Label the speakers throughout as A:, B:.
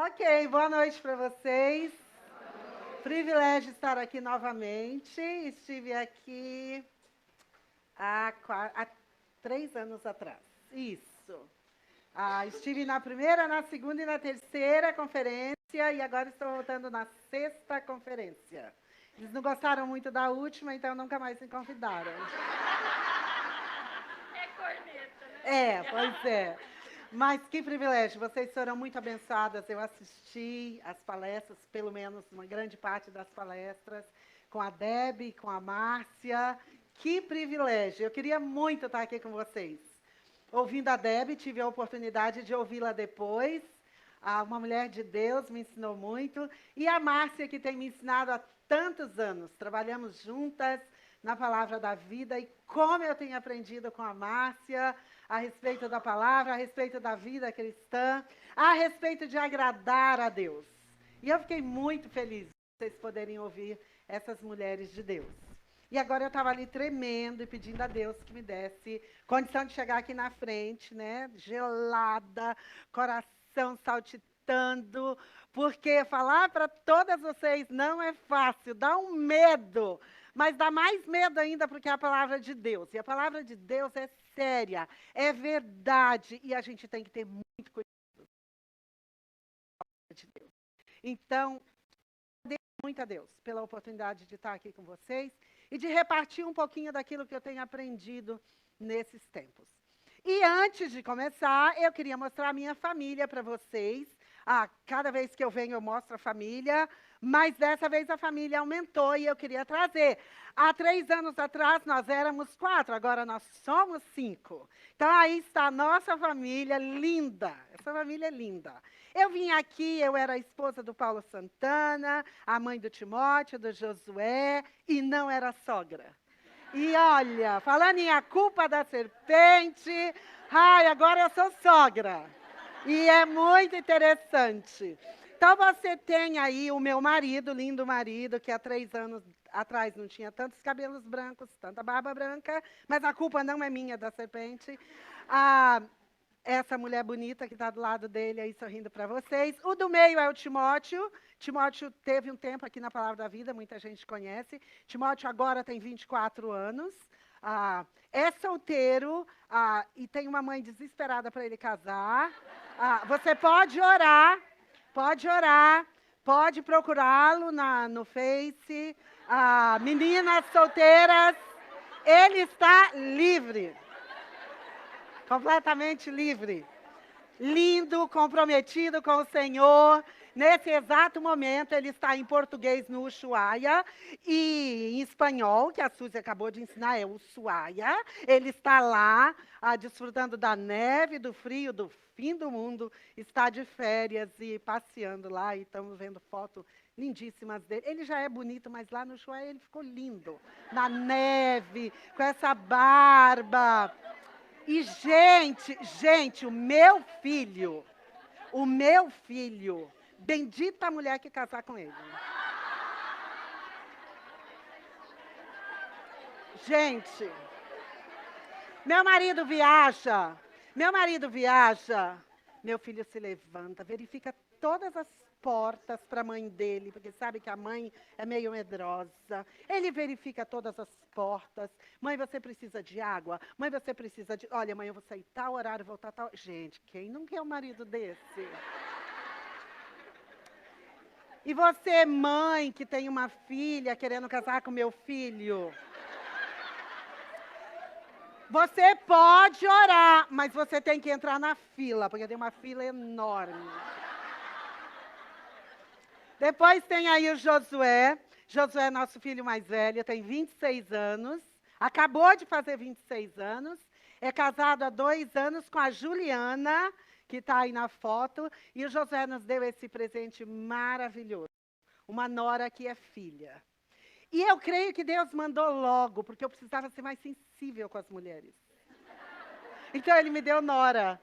A: Ok, boa noite para vocês. Privilégio estar aqui novamente. Estive aqui há 3 anos atrás. Isso. Estive na primeira, na segunda e na terceira conferência e agora estou voltando na sexta conferência. Eles não gostaram muito da última, então nunca mais me convidaram.
B: É corneta, né?
A: Pois é. Mas que privilégio, vocês foram muito abençoadas. Eu assisti as palestras, pelo menos uma grande parte das palestras, com a Deb, com a Márcia. Que privilégio, eu queria muito estar aqui com vocês. Ouvindo a Deb, tive a oportunidade de ouvi-la depois. Uma mulher de Deus, me ensinou muito. E a Márcia, que tem me ensinado há tantos anos. Trabalhamos juntas na Palavra da Vida. E como eu tenho aprendido com a Márcia a respeito da palavra, a respeito da vida cristã, a respeito de agradar a Deus. E eu fiquei muito feliz de vocês poderem ouvir essas mulheres de Deus. E agora eu estava ali tremendo e pedindo a Deus que me desse condição de chegar aqui na frente, né? Gelada, coração saltitando, porque falar para todas vocês não é fácil, dá um medo. Mas dá mais medo ainda porque é a palavra de Deus. E a palavra de Deus é séria, é verdade. E a gente tem que ter muito cuidado com a palavra de Deus. Então, agradeço muito a Deus pela oportunidade de estar aqui com vocês e de repartir um pouquinho daquilo que eu tenho aprendido nesses tempos. E antes de começar, eu queria mostrar a minha família para vocês. Cada vez que eu venho, eu mostro a família, mas dessa vez a família aumentou e eu queria trazer. Há 3 anos atrás, nós éramos 4, agora nós somos 5. Então, aí está a nossa família linda. Essa família é linda. Eu vim aqui, eu era a esposa do Paulo Santana, a mãe do Timóteo, do Josué, e não era sogra. E olha, falando em a culpa da serpente, agora eu sou sogra. E é muito interessante. Então, você tem aí o meu marido, lindo marido, que há 3 anos atrás não tinha tantos cabelos brancos, tanta barba branca, mas a culpa não é minha, da serpente. Essa mulher bonita que está do lado dele aí sorrindo para vocês. O do meio é o Timóteo. Timóteo teve um tempo aqui na Palavra da Vida, muita gente conhece. Timóteo agora tem 24 anos. É solteiro e tem uma mãe desesperada para ele casar. Você pode orar, pode procurá-lo no Face. Meninas solteiras, ele está livre. Completamente livre. Lindo, comprometido com o Senhor. Nesse exato momento, ele está em português no Ushuaia e em espanhol, que a Suzy acabou de ensinar, é Ushuaia. Ele está lá, desfrutando da neve, do frio, do fim do mundo. Está de férias e passeando lá, e estamos vendo fotos lindíssimas dele. Ele já é bonito, mas lá no Ushuaia ele ficou lindo. Na neve, com essa barba. E, gente, o meu filho, bendita a mulher que casar com ele. Gente, meu marido viaja, meu filho se levanta, verifica todas as portas para a mãe dele, porque sabe que a mãe é meio medrosa. Ele verifica todas as portas. Mãe, você precisa de água? Mãe, você precisa de... Olha, mãe, eu vou sair tal horário, voltar tal... Gente, quem não quer um marido desse? E você, mãe, que tem uma filha querendo casar com meu filho? Você pode orar, mas você tem que entrar na fila, porque tem uma fila enorme. Depois tem aí o Josué. Josué é nosso filho mais velho, tem 26 anos. Acabou de fazer 26 anos. É casado há 2 anos com a Juliana, que está aí na foto. E o Josué nos deu esse presente maravilhoso. Uma nora que é filha. E eu creio que Deus mandou logo, porque eu precisava ser mais sensível com as mulheres. Então ele me deu nora.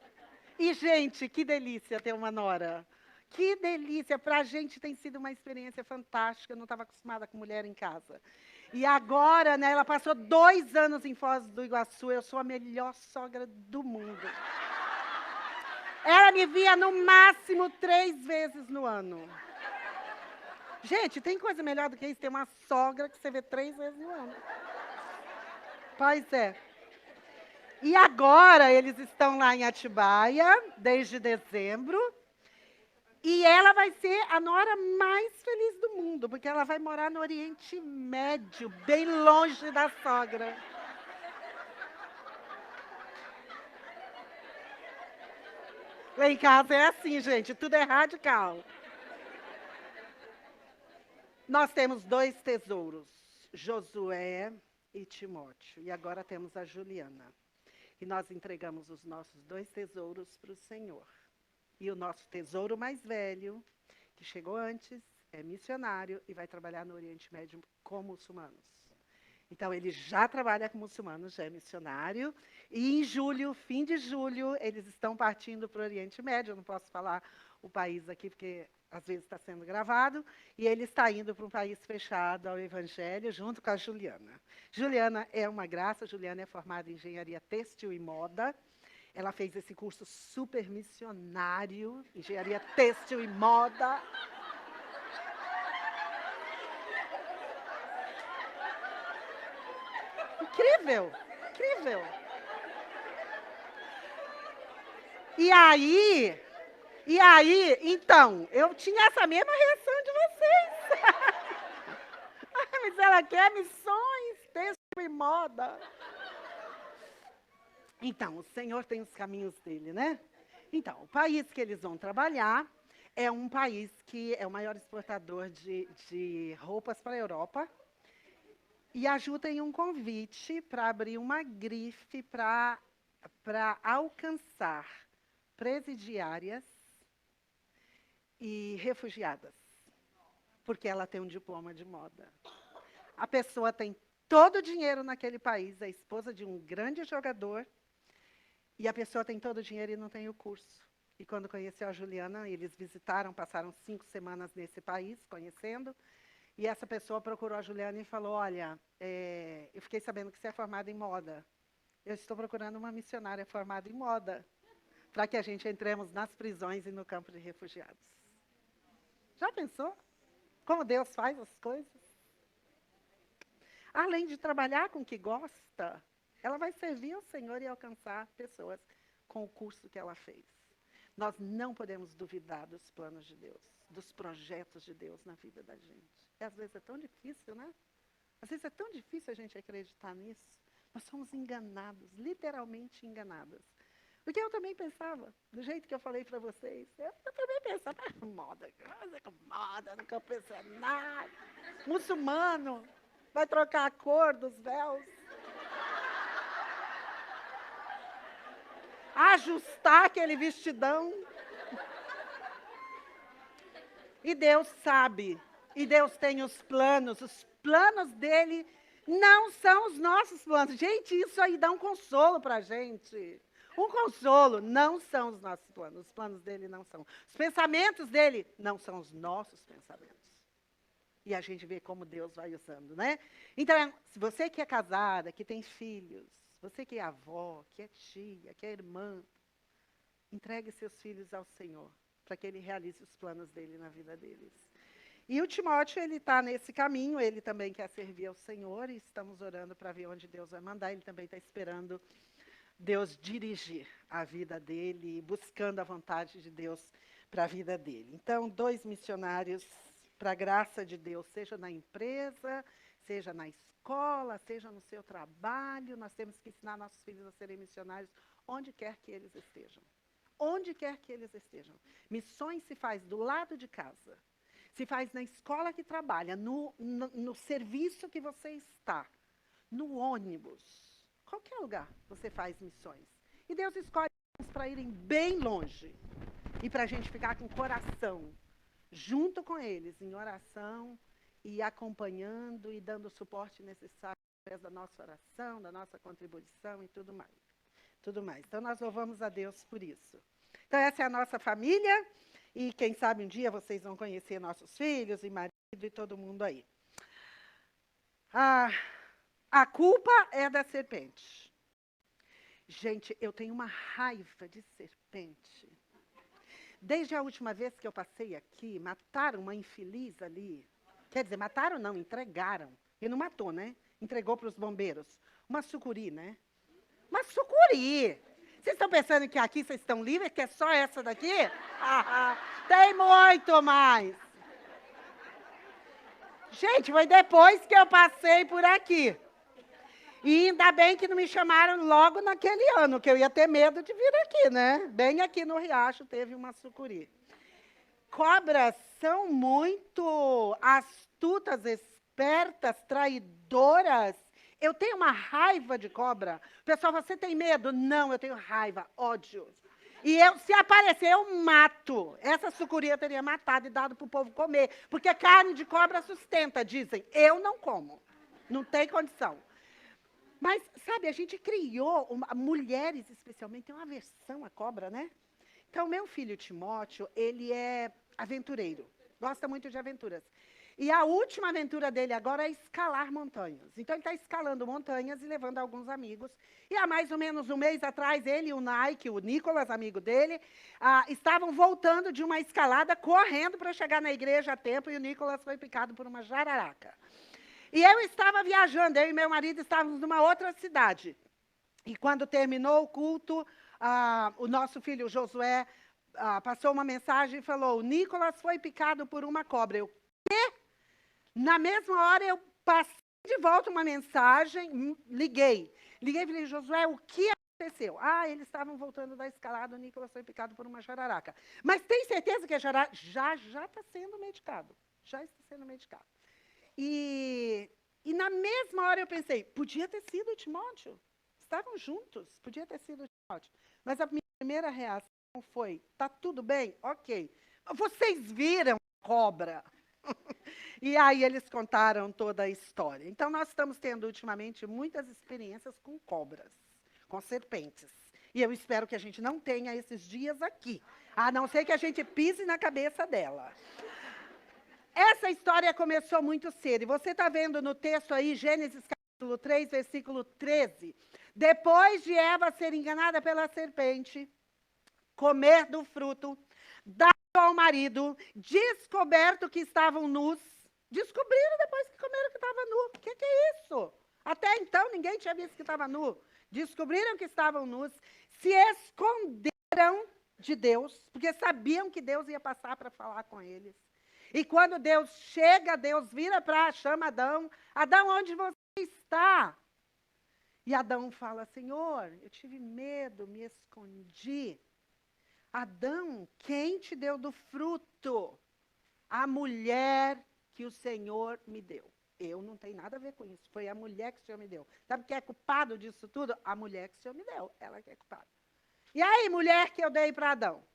A: E, gente, que delícia ter uma nora. Que delícia, para a gente tem sido uma experiência fantástica, eu não estava acostumada com mulher em casa. E agora, né, ela passou 2 anos em Foz do Iguaçu, eu sou a melhor sogra do mundo. Ela me via no máximo 3 vezes no ano. Gente, tem coisa melhor do que isso? Ter uma sogra que você vê 3 vezes no ano. Pois é. E agora eles estão lá em Atibaia, desde dezembro. E ela vai ser a nora mais feliz do mundo, porque ela vai morar no Oriente Médio, bem longe da sogra. Lá em casa é assim, gente, tudo é radical. Nós temos 2 tesouros, Josué e Timóteo. E agora temos a Juliana. E nós entregamos os nossos 2 tesouros para o Senhor. E o nosso tesouro mais velho, que chegou antes, é missionário e vai trabalhar no Oriente Médio com muçulmanos. Então, ele já trabalha com muçulmanos, já é missionário. E em julho, fim de julho, eles estão partindo para o Oriente Médio. Eu não posso falar o país aqui, porque às vezes está sendo gravado. E ele está indo para um país fechado ao Evangelho, junto com a Juliana. Juliana é uma graça. Juliana é formada em Engenharia Têxtil e Moda. Ela fez esse curso super missionário, Engenharia Têxtil e Moda. Incrível, incrível. E aí, então, eu tinha essa mesma reação de vocês. Mas ela quer missões, têxtil e moda. Então, o Senhor tem os caminhos dele, né? Então, o país que eles vão trabalhar é um país que é o maior exportador de roupas para a Europa. E a Ju tem um convite para abrir uma grife para alcançar presidiárias e refugiadas, porque ela tem um diploma de moda. A pessoa tem todo o dinheiro naquele país, é esposa de um grande jogador, e a pessoa tem todo o dinheiro e não tem o curso. E quando conheceu a Juliana, eles visitaram, passaram 5 semanas nesse país, conhecendo, e essa pessoa procurou a Juliana e falou, olha, eu fiquei sabendo que você é formada em moda. Eu estou procurando uma missionária formada em moda, para que a gente entremos nas prisões e no campo de refugiados. Já pensou? Como Deus faz as coisas? Além de trabalhar com o que gosta, ela vai servir ao Senhor e alcançar pessoas com o curso que ela fez. Nós não podemos duvidar dos planos de Deus, dos projetos de Deus na vida da gente. E às vezes é tão difícil, né? Às vezes é tão difícil a gente acreditar nisso. Nós somos enganados, literalmente enganadas. Porque eu também pensava, do jeito que eu falei para vocês, eu também pensava, moda, moda, nunca pensei nada. Muçulmano, vai trocar a cor dos véus. Ajustar aquele vestidão. E Deus sabe, e Deus tem os planos dele não são os nossos planos. Gente, isso aí dá um consolo para a gente. Um consolo, não são os nossos planos, os planos dele não são. Os pensamentos dele não são os nossos pensamentos. E a gente vê como Deus vai usando, né? Então, se você que é casada, que tem filhos, você que é avó, que é tia, que é irmã, entregue seus filhos ao Senhor, para que ele realize os planos dele na vida deles. E o Timóteo, ele está nesse caminho, ele também quer servir ao Senhor, e estamos orando para ver onde Deus vai mandar, ele também está esperando Deus dirigir a vida dele, buscando a vontade de Deus para a vida dele. Então, 2 missionários para a graça de Deus, seja na empresa, seja na escola, seja no seu trabalho, nós temos que ensinar nossos filhos a serem missionários onde quer que eles estejam. Onde quer que eles estejam. Missões se faz do lado de casa, se faz na escola que trabalha, no serviço que você está, no ônibus. Qualquer lugar você faz missões. E Deus escolhe para irem bem longe. E para a gente ficar com o coração junto com eles, em oração, e acompanhando e dando o suporte necessário através da nossa oração, da nossa contribuição e tudo mais. Então, nós louvamos a Deus por isso. Então, essa é a nossa família. E quem sabe um dia vocês vão conhecer nossos filhos e marido e todo mundo aí. A culpa é da serpente. Gente, eu tenho uma raiva de serpente. Desde a última vez que eu passei aqui, mataram uma infeliz ali. Quer dizer, mataram não, entregaram. E não matou, né? Entregou para os bombeiros. Uma sucuri, né? Uma sucuri! Vocês estão pensando que aqui vocês estão livres, que é só essa daqui? Tem muito mais! Gente, foi depois que eu passei por aqui. E ainda bem que não me chamaram logo naquele ano, que eu ia ter medo de vir aqui, né? Bem aqui no Riacho teve uma sucuri. Cobras são muito astutas, espertas, traidoras. Eu tenho uma raiva de cobra. Pessoal, você tem medo? Não, eu tenho raiva, ódio. E se aparecer, eu mato. Essa sucuri eu teria matado e dado para o povo comer. Porque carne de cobra sustenta, dizem. Eu não como. Não tem condição. Mas, sabe, a gente criou, mulheres especialmente, têm uma aversão à cobra, né? Então, meu filho Timóteo, ele é aventureiro. Gosta muito de aventuras. E a última aventura dele agora é escalar montanhas. Então, ele está escalando montanhas e levando alguns amigos. E há mais ou menos um mês atrás, ele e o Nike, o Nicolas, amigo dele, estavam voltando de uma escalada, correndo para chegar na igreja a tempo, e o Nicolas foi picado por uma jararaca. E eu estava viajando, eu e meu marido estávamos numa outra cidade. E quando terminou o culto, o nosso filho Josué passou uma mensagem e falou: o Nicolas foi picado por uma cobra. Eu, quê? Na mesma hora, eu passei de volta uma mensagem, liguei e falei: Josué, o que aconteceu? Eles estavam voltando da escalada, o Nicolas foi picado por uma jararaca. Mas tem certeza que a jararaca já está sendo medicado. Já está sendo medicado. E na mesma hora eu pensei, podia ter sido o Timóteo. Estavam juntos, podia ter sido o Timóteo. Mas a minha primeira reação foi, tá tudo bem? Ok. Vocês viram a cobra? E aí eles contaram toda a história. Então, nós estamos tendo, ultimamente, muitas experiências com cobras, com serpentes. E eu espero que a gente não tenha esses dias aqui, a não ser que a gente pise na cabeça dela. Essa história começou muito cedo. E você está vendo no texto aí, Gênesis capítulo 3, versículo 13. Depois de Eva ser enganada pela serpente, comer do fruto, dado ao marido, descoberto que estavam nus. Descobriram depois que comeram que estava nu. O que é isso? Até então ninguém tinha visto que estava nu. Descobriram que estavam nus, se esconderam de Deus, porque sabiam que Deus ia passar para falar com eles. E quando Deus chega, Deus vira para chama Adão. Adão, onde você está? E Adão fala, Senhor, eu tive medo, me escondi. Adão, quem te deu do fruto? A mulher que o Senhor me deu. Eu não tenho nada a ver com isso. Foi a mulher que o Senhor me deu. Sabe quem é culpado disso tudo? A mulher que o Senhor me deu. Ela que é culpada. E aí, mulher que eu dei para Adão?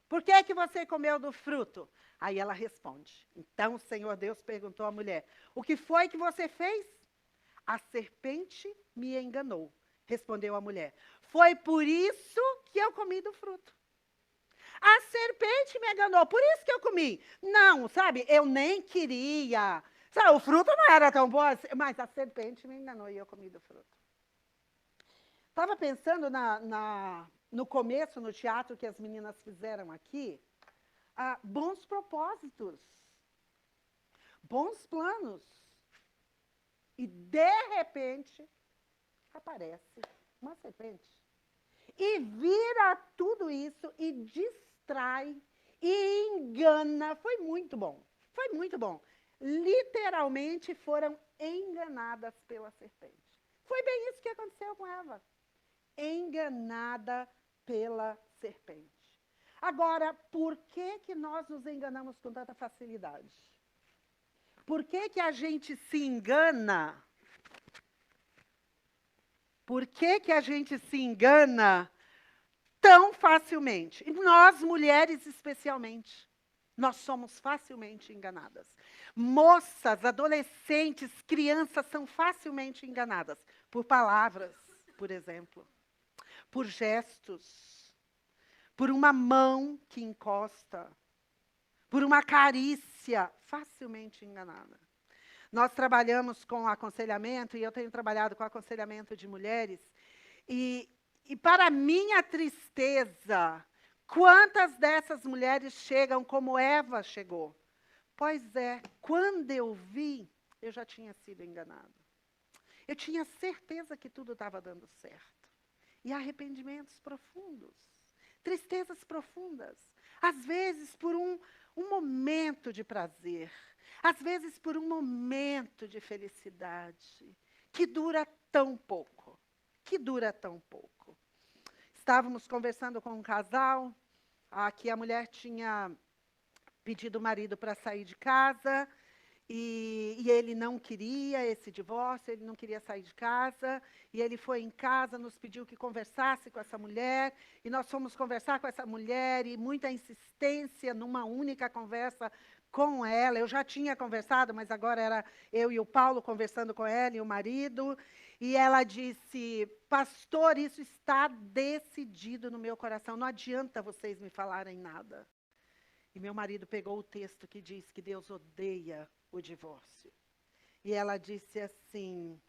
A: Por que você comeu do fruto? Aí ela responde. Então o Senhor Deus perguntou à mulher, o que foi que você fez? A serpente me enganou, respondeu a mulher. Foi por isso que eu comi do fruto. A serpente me enganou, por isso que eu comi. Não, sabe, eu nem queria. Sabe, o fruto não era tão bom, mas a serpente me enganou e eu comi do fruto. Estava pensando no começo, no teatro que as meninas fizeram aqui, bons propósitos, bons planos. E, de repente, aparece uma serpente. E vira tudo isso e distrai e engana. Foi muito bom. Foi muito bom. Literalmente foram enganadas pela serpente. Foi bem isso que aconteceu com Eva. Enganada pela serpente. Agora, por que nós nos enganamos com tanta facilidade? Por que a gente se engana? Por que a gente se engana tão facilmente? E nós, mulheres especialmente, nós somos facilmente enganadas. Moças, adolescentes, crianças são facilmente enganadas por palavras, por exemplo, por gestos, por uma mão que encosta, por uma carícia, facilmente enganada. Nós trabalhamos com aconselhamento, e eu tenho trabalhado com aconselhamento de mulheres, e para minha tristeza, Quantas dessas mulheres chegam como Eva chegou? Pois é, quando eu vi, eu já tinha sido enganado. Eu tinha certeza que tudo estava dando certo. E arrependimentos profundos, tristezas profundas. Às vezes por um momento de prazer, às vezes por um momento de felicidade, que dura tão pouco, que dura tão pouco. Estávamos conversando com um casal, que a mulher tinha pedido o marido para sair de casa, e ele não queria esse divórcio, ele não queria sair de casa, e ele foi em casa, nos pediu que conversasse com essa mulher, e nós fomos conversar com essa mulher, e muita insistência numa única conversa com ela. Eu já tinha conversado, mas agora era eu e o Paulo conversando com ela e o marido, e ela disse: pastor, isso está decidido no meu coração, não adianta vocês me falarem nada. E meu marido pegou o texto que diz que Deus odeia o divórcio. E ela disse assim: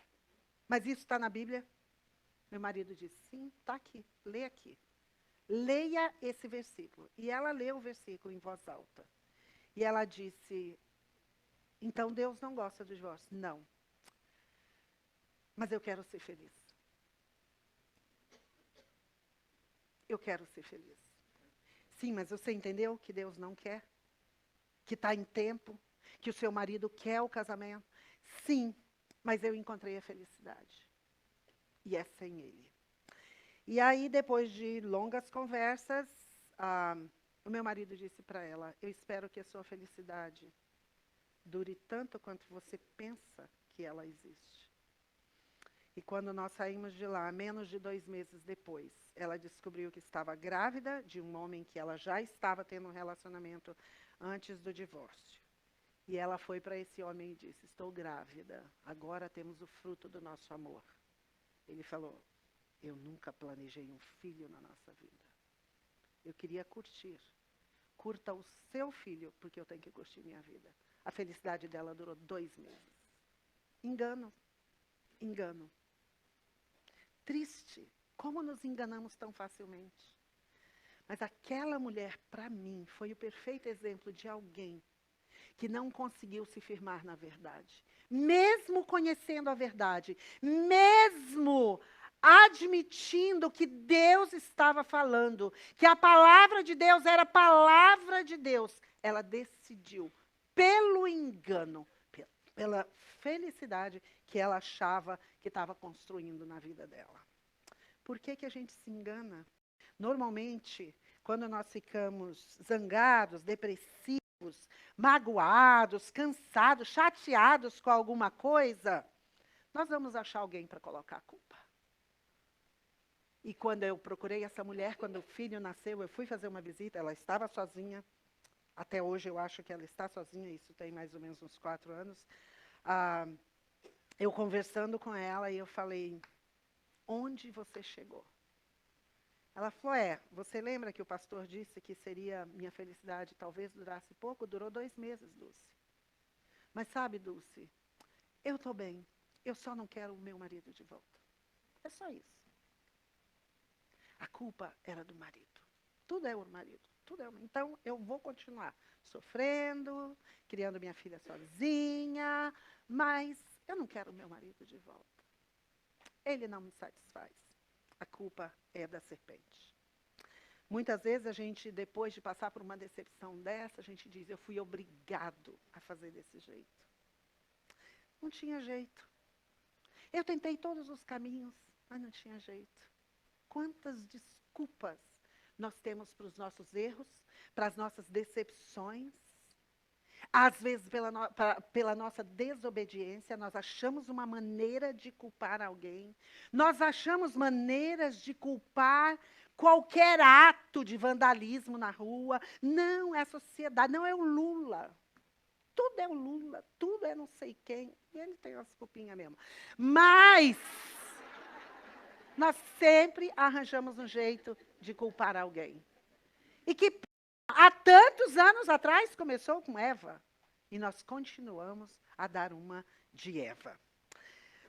A: mas isso está na Bíblia? Meu marido disse: sim, está aqui, lê aqui. Leia esse versículo. E ela leu o versículo em voz alta. E ela disse: então Deus não gosta do divórcio? Não. Mas eu quero ser feliz. Eu quero ser feliz. Sim, mas você entendeu que Deus não quer? Que está em tempo? Que o seu marido quer o casamento? Sim, mas eu encontrei a felicidade. E é sem ele. E aí, depois de longas conversas, o meu marido disse para ela: eu espero que a sua felicidade dure tanto quanto você pensa que ela existe. E quando nós saímos de lá, menos de 2 meses depois, ela descobriu que estava grávida de um homem que ela já estava tendo um relacionamento antes do divórcio. E ela foi para esse homem e disse: estou grávida, agora temos o fruto do nosso amor. Ele falou: eu nunca planejei um filho na nossa vida. Eu queria curtir. Curta o seu filho, porque eu tenho que curtir minha vida. A felicidade dela durou 2 meses. Engano. Engano. Triste. Como nos enganamos tão facilmente. Mas aquela mulher, para mim, foi o perfeito exemplo de alguém que não conseguiu se firmar na verdade. Mesmo conhecendo a verdade, mesmo admitindo que Deus estava falando, que a palavra de Deus era a palavra de Deus, ela decidiu, pelo engano, pela felicidade que ela achava que estava construindo na vida dela. Por que a gente se engana? Normalmente, quando nós ficamos zangados, depressivos, magoados, cansados, chateados com alguma coisa, nós vamos achar alguém para colocar a culpa. E quando eu procurei essa mulher, quando o filho nasceu, eu fui fazer uma visita, ela estava sozinha. Até hoje eu acho que ela está sozinha, isso tem mais ou menos uns 4 anos. Eu conversando com ela e eu falei: onde você chegou? Ela falou: você lembra que o pastor disse que seria minha felicidade, talvez durasse pouco? Durou 2 meses, Dulce. Mas sabe, Dulce, eu estou bem, eu só não quero o meu marido de volta. É só isso. A culpa era do marido. Tudo é o marido. Tudo é o... Então, eu vou continuar sofrendo, criando minha filha sozinha, mas eu não quero o meu marido de volta. Ele não me satisfaz. A culpa é da serpente. Muitas vezes a gente, depois de passar por uma decepção dessa, a gente diz: eu fui obrigado a fazer desse jeito. Não tinha jeito. Eu tentei todos os caminhos, mas não tinha jeito. Quantas desculpas nós temos para os nossos erros, para as nossas decepções. Às vezes, pela nossa desobediência, nós achamos uma maneira de culpar alguém. Nós achamos maneiras de culpar qualquer ato de vandalismo na rua. Não é a sociedade, não é o Lula. Tudo é o Lula, tudo é não sei quem. E ele tem umas culpinhas mesmo. Mas nós sempre arranjamos um jeito de culpar alguém. E que há tantos anos atrás começou com Eva. E nós continuamos a dar uma de Eva.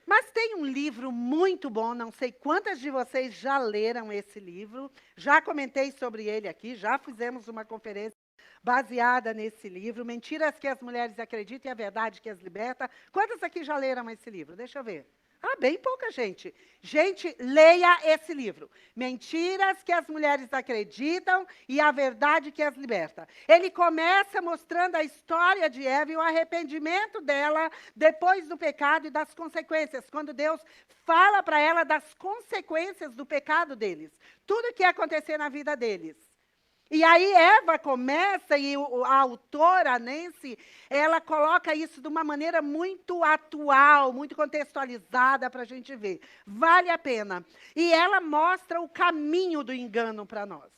A: Mas tem um livro muito bom, não sei quantas de vocês já leram esse livro, já comentei sobre ele aqui, já fizemos uma conferência baseada nesse livro, Mentiras que as Mulheres Acreditam e a Verdade que as Liberta. Quantas aqui já leram esse livro? Deixa eu ver. Ah, bem pouca gente. Gente, leia esse livro. Mentiras que as mulheres acreditam e a verdade que as liberta. Ele começa mostrando a história de Eva e o arrependimento dela depois do pecado e das consequências. Quando Deus fala para ela das consequências do pecado deles. Tudo que ia acontecer na vida deles. E aí Eva começa, e a autora, Nancy, ela coloca isso de uma maneira muito atual, muito contextualizada para a gente ver. Vale a pena. E ela mostra o caminho do engano para nós.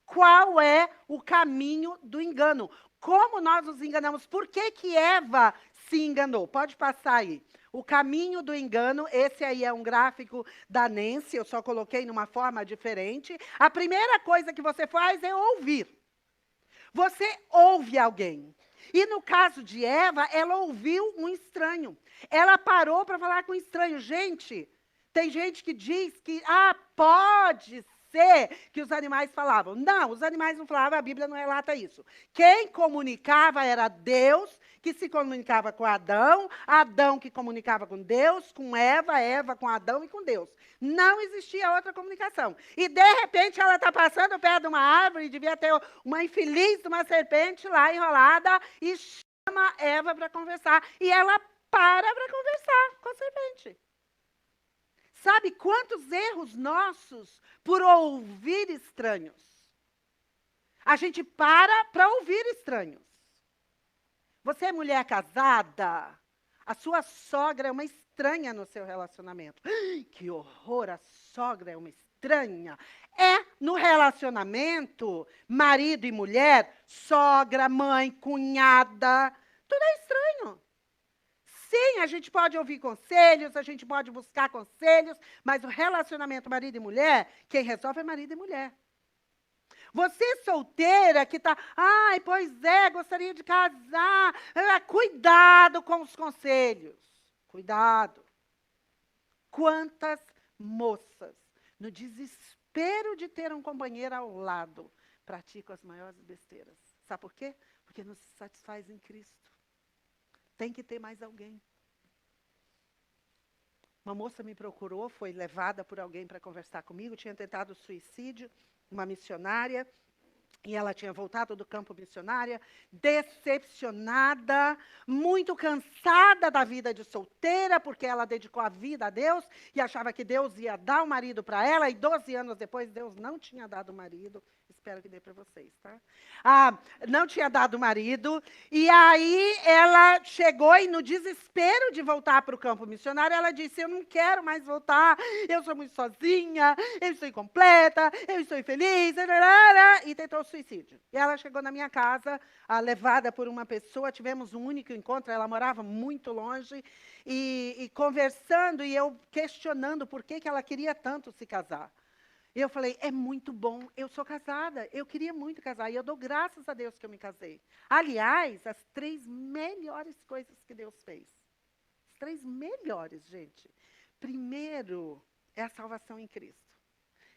A: Qual é o caminho do engano? Como nós nos enganamos? Por que Eva se enganou? Pode passar aí. O caminho do engano, esse aí é um gráfico da Nancy, eu só coloquei numa forma diferente. A primeira coisa que você faz é ouvir. Você ouve alguém. E no caso de Eva, ela ouviu um estranho. Ela parou para falar com um estranho. Gente, tem gente que diz que, pode ser que os animais falavam. Não, os animais não falavam, a Bíblia não relata isso. Quem comunicava era Deus, que se comunicava com Adão, Adão que comunicava com Deus, com Eva, Eva com Adão e com Deus. Não existia outra comunicação. E, de repente, ela está passando perto de uma árvore, devia ter uma infeliz de uma serpente lá enrolada, e chama Eva para conversar. E ela para conversar com a serpente. Sabe quantos erros nossos por ouvir estranhos? A gente para ouvir estranhos. Você é mulher casada, a sua sogra é uma estranha no seu relacionamento. Que horror, a sogra é uma estranha. No relacionamento, marido e mulher, sogra, mãe, cunhada, tudo é estranho. Sim, a gente pode ouvir conselhos, a gente pode buscar conselhos, mas o relacionamento marido e mulher, quem resolve é marido e mulher. Você solteira que está, pois é, gostaria de casar. Cuidado com os conselhos. Cuidado. Quantas moças, no desespero de ter um companheiro ao lado, praticam as maiores besteiras. Sabe por quê? Porque não se satisfaz em Cristo. Tem que ter mais alguém. Uma moça me procurou, foi levada por alguém para conversar comigo, tinha tentado suicídio, uma missionária, e ela tinha voltado do campo missionária, decepcionada, muito cansada da vida de solteira, porque ela dedicou a vida a Deus e achava que Deus ia dar o marido para ela, e 12 anos depois Deus não tinha dado o marido. Espero que dê para vocês, tá? Não tinha dado o marido, e aí ela chegou e no desespero de voltar para o campo missionário, ela disse, eu não quero mais voltar, eu sou muito sozinha, eu estou incompleta, eu estou infeliz, e tentou suicídio. E ela chegou na minha casa, levada por uma pessoa, tivemos um único encontro, ela morava muito longe, e conversando, e eu questionando por que ela queria tanto se casar. E eu falei, é muito bom, eu sou casada, eu queria muito casar, e eu dou graças a Deus que eu me casei. Aliás, as 3 melhores coisas que Deus fez. As 3 melhores, gente. Primeiro, é a salvação em Cristo.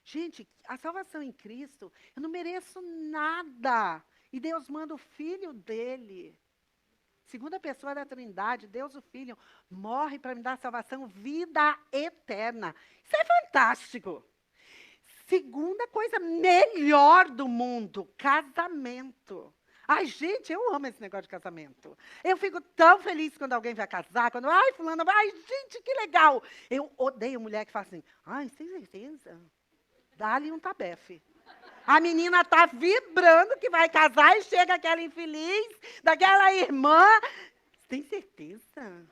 A: Gente, a salvação em Cristo, eu não mereço nada. E Deus manda o Filho dele. Segunda pessoa da Trindade, Deus o Filho, morre para me dar salvação, vida eterna. Isso é fantástico. Segunda coisa melhor do mundo, casamento. Ai, gente, eu amo esse negócio de casamento. Eu fico tão feliz quando alguém vai casar, quando, fulano, gente, que legal. Eu odeio mulher que fala assim, sem certeza? Dá-lhe um tabefe. A menina está vibrando que vai casar e chega aquela infeliz, daquela irmã. Tem certeza?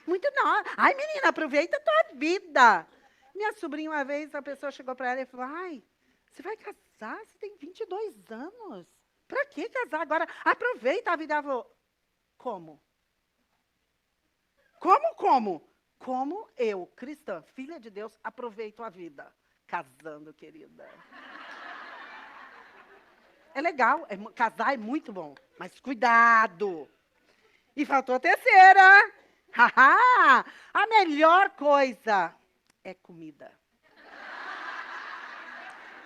A: Muito não. Menina, aproveita a tua vida. Minha sobrinha, uma vez, a pessoa chegou para ela e falou, você vai casar? Você tem 22 anos. Para que casar agora? Aproveita a vida. Ela falou, como? Como? Como eu, cristã, filha de Deus, aproveito a vida? Casando, querida. É legal, casar é muito bom, mas cuidado. E faltou a terceira. A melhor coisa é comida.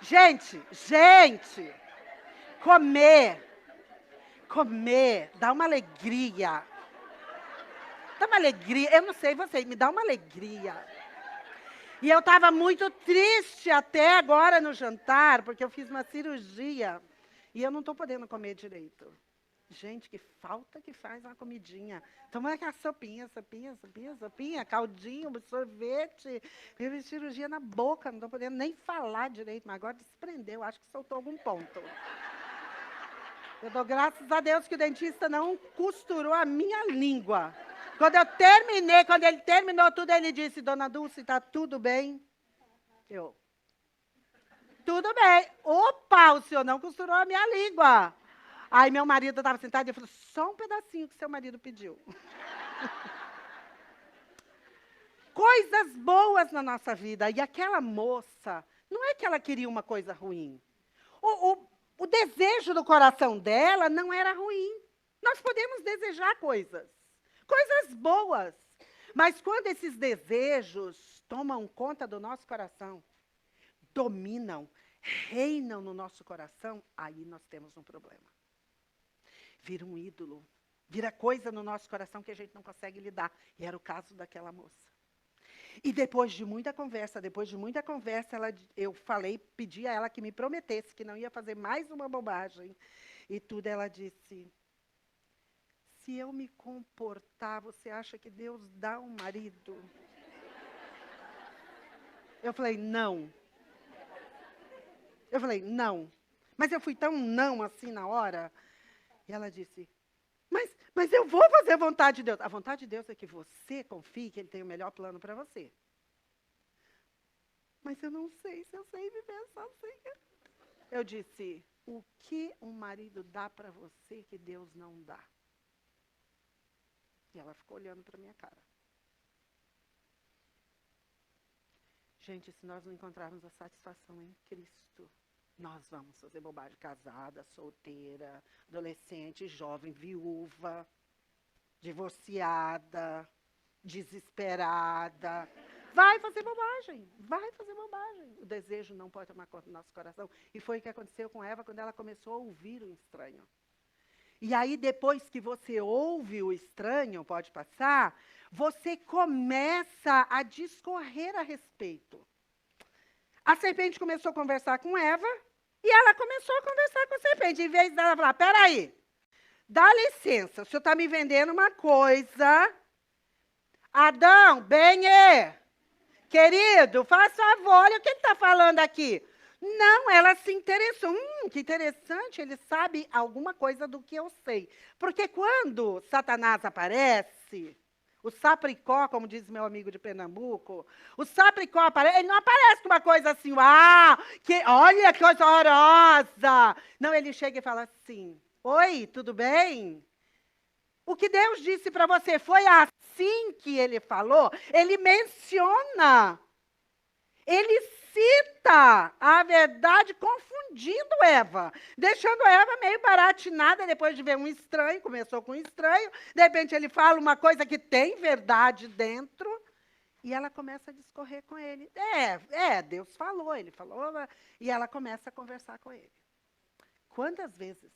A: Gente, comer dá uma alegria. Dá uma alegria, eu não sei vocês, me dá uma alegria. E eu estava muito triste até agora no jantar, porque eu fiz uma cirurgia e eu não estou podendo comer direito. Gente, que falta que faz uma comidinha. Toma aquela sopinha, caldinho, sorvete. Teve cirurgia na boca, não estou podendo nem falar direito, mas agora desprendeu, acho que soltou algum ponto. Eu dou graças a Deus que o dentista não costurou a minha língua. Quando ele terminou tudo, ele disse, Dona Dulce, está tudo bem? Tudo bem. Opa, o senhor não costurou a minha língua. Aí meu marido estava sentado e falou, só um pedacinho que seu marido pediu. Coisas boas na nossa vida. E aquela moça, não é que ela queria uma coisa ruim. O desejo do coração dela não era ruim. Nós podemos desejar coisas boas. Mas quando esses desejos tomam conta do nosso coração, dominam, reinam no nosso coração, aí nós temos um problema. Vira um ídolo, vira coisa no nosso coração que a gente não consegue lidar. E era o caso daquela moça. E depois de muita conversa, eu pedi a ela que me prometesse que não ia fazer mais uma bobagem. E tudo ela disse, se eu me comportar, você acha que Deus dá um marido? Eu falei, não. Mas eu fui tão não assim na hora. E ela disse, mas eu vou fazer a vontade de Deus. A vontade de Deus é que você confie que Ele tem o melhor plano para você. Mas eu não sei se eu sei viver sozinha. Eu disse, o que um marido dá para você que Deus não dá? E ela ficou olhando para a minha cara. Gente, se nós não encontrarmos a satisfação em Cristo, nós vamos fazer bobagem. Casada, solteira, adolescente, jovem, viúva, divorciada, desesperada. Vai fazer bobagem. O desejo não pode tomar conta do nosso coração. E foi o que aconteceu com Eva quando ela começou a ouvir o estranho. E aí, depois que você ouve o estranho, pode passar, você começa a discorrer a respeito. A serpente começou a conversar com Eva, e ela começou a conversar com a serpente. Em vez dela falar, peraí, dá licença, o senhor está me vendendo uma coisa. Adão, querido, faz favor, olha o que ele está falando aqui. Não, ela se interessou. Que interessante, ele sabe alguma coisa do que eu sei. Porque quando Satanás aparece, o sapricó, como diz meu amigo de Pernambuco, o sapricó aparece, ele não aparece com uma coisa assim, olha que coisa horrorosa. Não, ele chega e fala assim, oi, tudo bem? O que Deus disse para você foi assim que ele falou? Ele menciona, ele cita a verdade confundindo Eva, deixando Eva meio baratinada depois de ver um estranho, começou com um estranho, de repente ele fala uma coisa que tem verdade dentro, e ela começa a discorrer com ele. Deus falou, ele falou, e ela começa a conversar com ele. Quantas vezes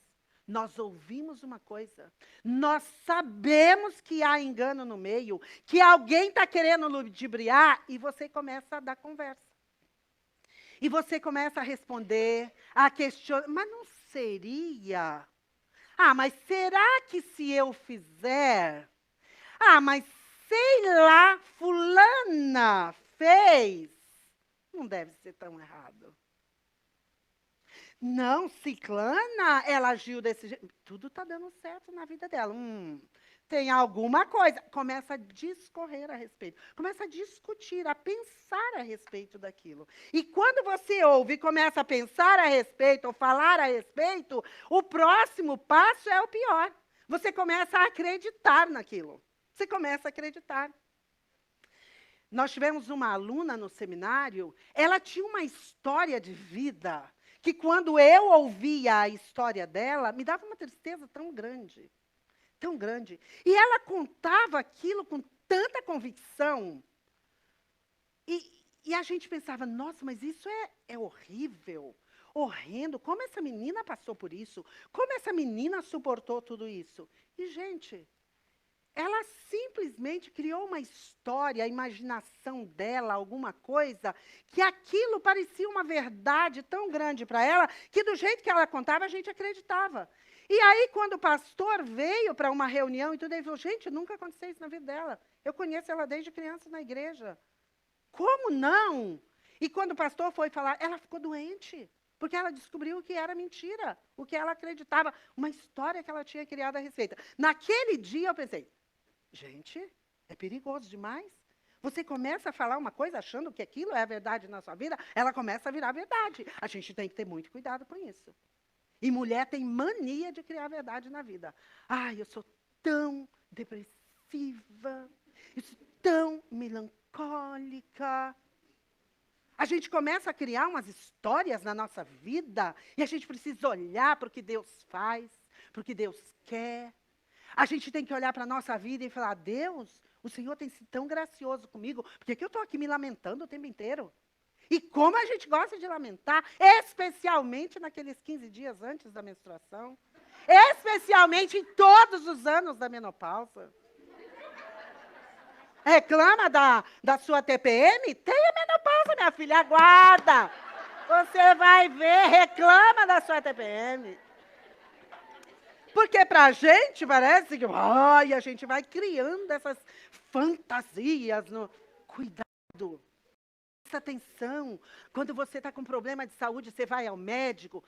A: nós ouvimos uma coisa, nós sabemos que há engano no meio, que alguém está querendo ludibriar, e você começa a dar conversa. E você começa a responder, a questionar, mas não seria? Mas será que se eu fizer? Mas sei lá, fulana fez. Não deve ser tão errado. Não, ciclana, ela agiu desse jeito. Tudo está dando certo na vida dela. Tem alguma coisa. Começa a discorrer a respeito. Começa a discutir, a pensar a respeito daquilo. E quando você ouve e começa a pensar a respeito, ou falar a respeito, o próximo passo é o pior. Você começa a acreditar naquilo. Você começa a acreditar. Nós tivemos uma aluna no seminário, ela tinha uma história de vida que quando eu ouvia a história dela, me dava uma tristeza tão grande. tão grande. E ela contava aquilo com tanta convicção. E a gente pensava, nossa, mas isso é horrível, horrendo. Como essa menina passou por isso? Como essa menina suportou tudo isso? E, gente, ela simplesmente criou uma história, a imaginação dela, alguma coisa, que aquilo parecia uma verdade tão grande para ela, que do jeito que ela contava, a gente acreditava. E aí, quando o pastor veio para uma reunião e tudo, ele falou, gente, nunca aconteceu isso na vida dela. Eu conheço ela desde criança na igreja. Como não? E quando o pastor foi falar, ela ficou doente, porque ela descobriu que era mentira, o que ela acreditava, uma história que ela tinha criado a respeito. Naquele dia eu pensei, gente, é perigoso demais. Você começa a falar uma coisa achando que aquilo é a verdade na sua vida, ela começa a virar verdade. A gente tem que ter muito cuidado com isso. E mulher tem mania de criar verdade na vida. Ai, eu sou tão depressiva, eu sou tão melancólica. A gente começa a criar umas histórias na nossa vida e a gente precisa olhar para o que Deus faz, para o que Deus quer. A gente tem que olhar para a nossa vida e falar, Deus, o Senhor tem sido tão gracioso comigo, por que eu estou aqui me lamentando o tempo inteiro? E como a gente gosta de lamentar, especialmente naqueles 15 dias antes da menstruação, especialmente em todos os anos da menopausa. Reclama da sua TPM? Tenha menopausa, minha filha, aguarda. Você vai ver, reclama da sua TPM. Porque para a gente parece que a gente vai criando essas fantasias. Cuidado, presta atenção. Quando você está com problema de saúde, você vai ao médico,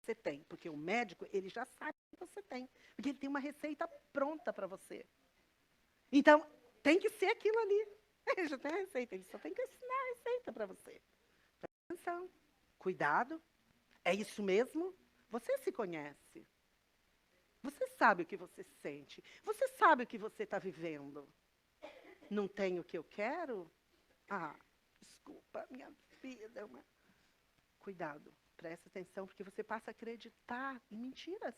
A: você tem, porque o médico ele já sabe que você tem, porque ele tem uma receita pronta para você. Então, tem que ser aquilo ali. Ele já tem a receita, ele só tem que ensinar a receita para você. Presta atenção, cuidado, é isso mesmo? Você se conhece. Você sabe o que você sente. Você sabe o que você está vivendo. Não tenho o que eu quero? Desculpa, minha vida. Cuidado, presta atenção, porque você passa a acreditar em mentiras.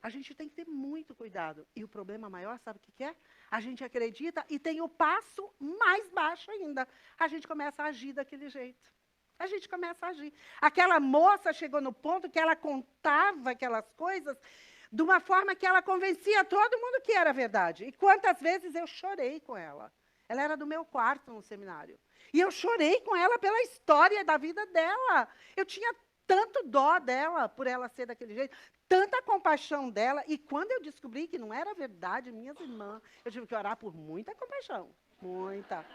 A: A gente tem que ter muito cuidado. E o problema maior, sabe o que é? A gente acredita e tem o passo mais baixo ainda. A gente começa a agir daquele jeito. A gente começa a agir. Aquela moça chegou no ponto que ela contava aquelas coisas de uma forma que ela convencia todo mundo que era verdade. E quantas vezes eu chorei com ela. Ela era do meu quarto no seminário. E eu chorei com ela pela história da vida dela. Eu tinha tanto dó dela, por ela ser daquele jeito, tanta compaixão dela. E quando eu descobri que não era verdade, minhas irmãs, eu tive que orar por muita compaixão. Muita.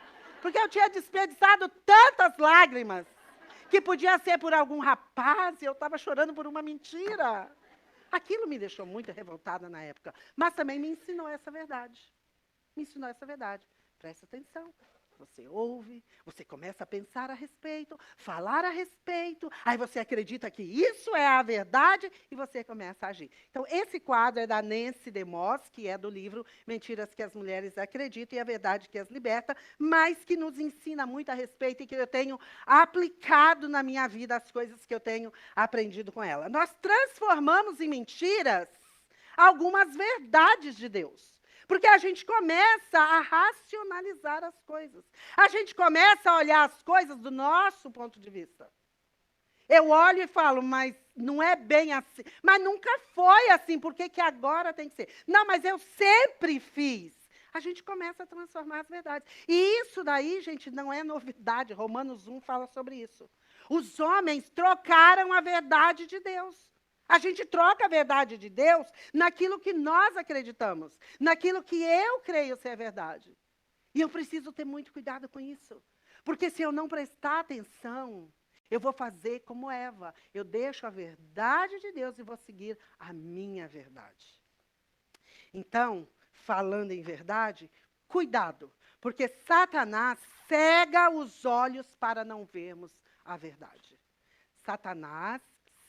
A: Porque eu tinha desperdiçado tantas lágrimas, que podia ser por algum rapaz, e eu estava chorando por uma mentira. Aquilo me deixou muito revoltada na época, mas também me ensinou essa verdade. Me ensinou essa verdade. Presta atenção. Você ouve, você começa a pensar a respeito, falar a respeito, aí você acredita que isso é a verdade e você começa a agir. Então, esse quadro é da Nancy DeMoss, que é do livro Mentiras que as Mulheres Acreditam e a Verdade que as Liberta, mas que nos ensina muito a respeito e que eu tenho aplicado na minha vida as coisas que eu tenho aprendido com ela. Nós transformamos em mentiras algumas verdades de Deus. Porque a gente começa a racionalizar as coisas. A gente começa a olhar as coisas do nosso ponto de vista. Eu olho e falo, mas não é bem assim. Mas nunca foi assim, por que agora tem que ser? Não, mas eu sempre fiz. A gente começa a transformar as verdades. E isso daí, gente, não é novidade. Romanos 1 fala sobre isso. Os homens trocaram a verdade de Deus. A gente troca a verdade de Deus naquilo que nós acreditamos, naquilo que eu creio ser verdade. E eu preciso ter muito cuidado com isso. Porque se eu não prestar atenção, eu vou fazer como Eva. Eu deixo a verdade de Deus e vou seguir a minha verdade. Então, falando em verdade, cuidado. Porque Satanás cega os olhos para não vermos a verdade. Satanás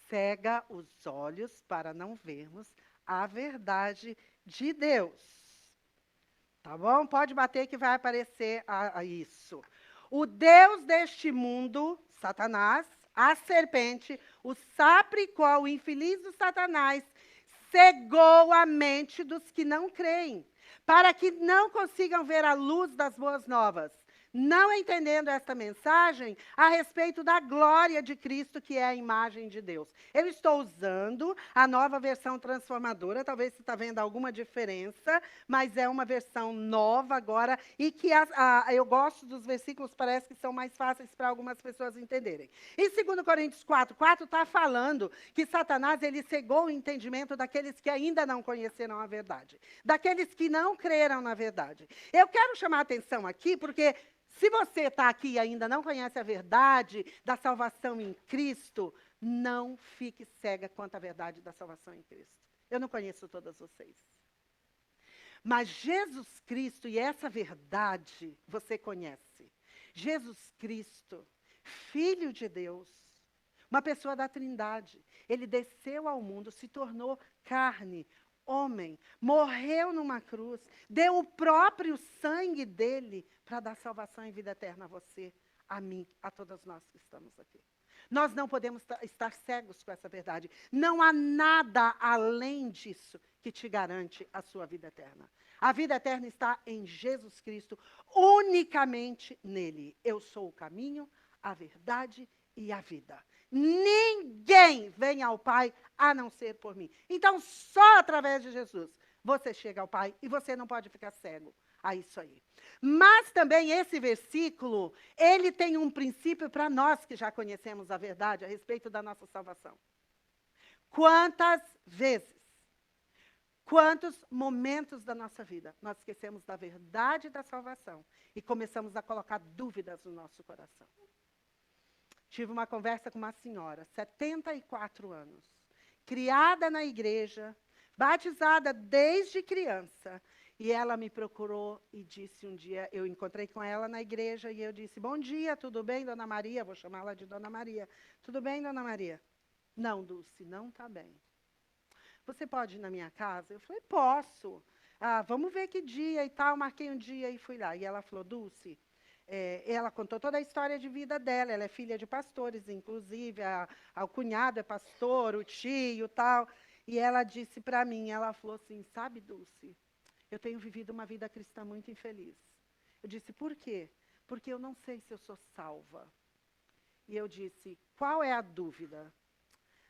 A: cega os olhos para não vermos a verdade de Deus. Tá bom? Pode bater que vai aparecer isso. O Deus deste mundo, Satanás, a serpente, o sapriqual, o infeliz do Satanás, cegou a mente dos que não creem, para que não consigam ver a luz das boas novas, não entendendo esta mensagem a respeito da glória de Cristo, que é a imagem de Deus. Eu estou usando a nova versão transformadora, talvez você está vendo alguma diferença, mas é uma versão nova agora, e que eu gosto dos versículos, parece que são mais fáceis para algumas pessoas entenderem. Em 2 Coríntios 4:4 está falando que Satanás ele cegou o entendimento daqueles que ainda não conheceram a verdade, daqueles que não creram na verdade. Eu quero chamar a atenção aqui, porque se você está aqui e ainda não conhece a verdade da salvação em Cristo, não fique cega quanto à verdade da salvação em Cristo. Eu não conheço todas vocês. Mas Jesus Cristo, e essa verdade você conhece. Jesus Cristo, Filho de Deus, uma pessoa da Trindade. Ele desceu ao mundo, se tornou carne, homem, morreu numa cruz, deu o próprio sangue dele para dar salvação e vida eterna a você, a mim, a todas nós que estamos aqui. Nós não podemos estar cegos com essa verdade. Não há nada além disso que te garante a sua vida eterna. A vida eterna está em Jesus Cristo, unicamente nele. Eu sou o caminho, a verdade e a vida. Ninguém vem ao Pai a não ser por mim. Então, só através de Jesus você chega ao Pai e você não pode ficar cego a isso aí. Mas também esse versículo, ele tem um princípio para nós que já conhecemos a verdade a respeito da nossa salvação. Quantas vezes, quantos momentos da nossa vida nós esquecemos da verdade da salvação e começamos a colocar dúvidas no nosso coração? Tive uma conversa com uma senhora, 74 anos, criada na igreja, batizada desde criança. E ela me procurou e disse um dia, eu encontrei com ela na igreja e eu disse, bom dia, tudo bem, dona Maria? Vou chamá-la de dona Maria. Tudo bem, dona Maria? Não, Dulce, não está bem. Você pode ir na minha casa? Eu falei, posso. Ah, vamos ver que dia e tal. Marquei um dia e fui lá. E ela falou, Dulce, ela contou toda a história de vida dela. Ela é filha de pastores, inclusive. O cunhado é pastor, o tio e tal. E ela disse para mim, ela falou assim, sabe, Dulce, eu tenho vivido uma vida cristã muito infeliz. Eu disse, por quê? Porque eu não sei se eu sou salva. E eu disse, qual é a dúvida?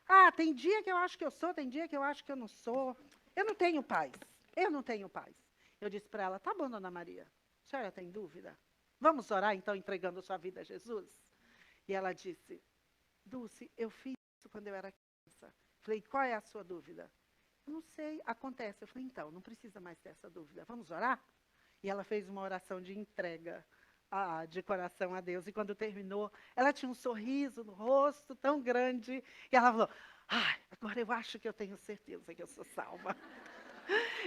A: Ah, tem dia que eu acho que eu sou, tem dia que eu acho que eu não sou. Eu não tenho paz. Eu não tenho paz. Eu disse para ela, tá bom, dona Maria, a senhora tem dúvida? Vamos orar, então, entregando sua vida a Jesus? E ela disse, Dulce, eu fiz isso quando eu era criança. Falei, qual é a sua dúvida? Eu não sei, acontece. Eu falei, então, não precisa mais ter essa dúvida. Vamos orar? E ela fez uma oração de entrega de coração a Deus. E quando terminou, ela tinha um sorriso no rosto tão grande. E ela falou, agora eu acho que eu tenho certeza que eu sou salva.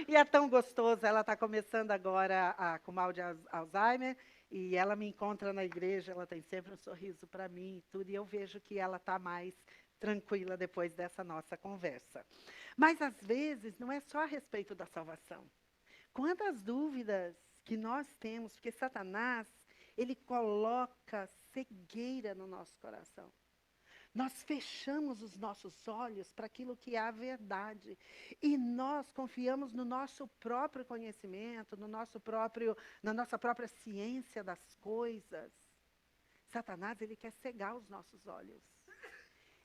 A: E é tão gostoso. Ela está começando agora com mal de Alzheimer. E ela me encontra na igreja, ela tem sempre um sorriso para mim e tudo. E eu vejo que ela está mais tranquila depois dessa nossa conversa. Mas, às vezes, não é só a respeito da salvação. Quantas dúvidas que nós temos, porque Satanás, ele coloca cegueira no nosso coração. Nós fechamos os nossos olhos para aquilo que é a verdade. E nós confiamos no nosso próprio conhecimento, na nossa própria ciência das coisas. Satanás, ele quer cegar os nossos olhos.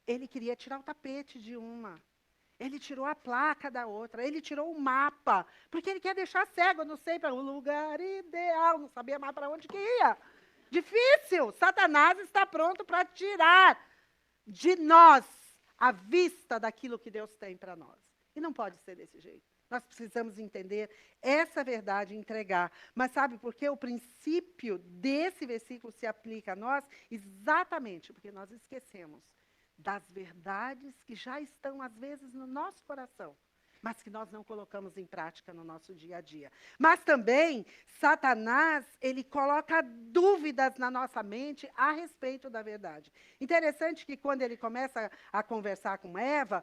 A: Ele queria tirar o tapete de uma. Ele tirou a placa da outra, ele tirou o mapa, porque ele quer deixar cego, eu não sei, para um lugar ideal, não sabia mais para onde que ia. Difícil, Satanás está pronto para tirar de nós a vista daquilo que Deus tem para nós. E não pode ser desse jeito. Nós precisamos entender essa verdade e entregar. Mas sabe por que o princípio desse versículo se aplica a nós? Exatamente porque nós esquecemos das verdades que já estão, às vezes, no nosso coração, mas que nós não colocamos em prática no nosso dia a dia. Mas também, Satanás, ele coloca dúvidas na nossa mente a respeito da verdade. Interessante que quando ele começa a conversar com Eva,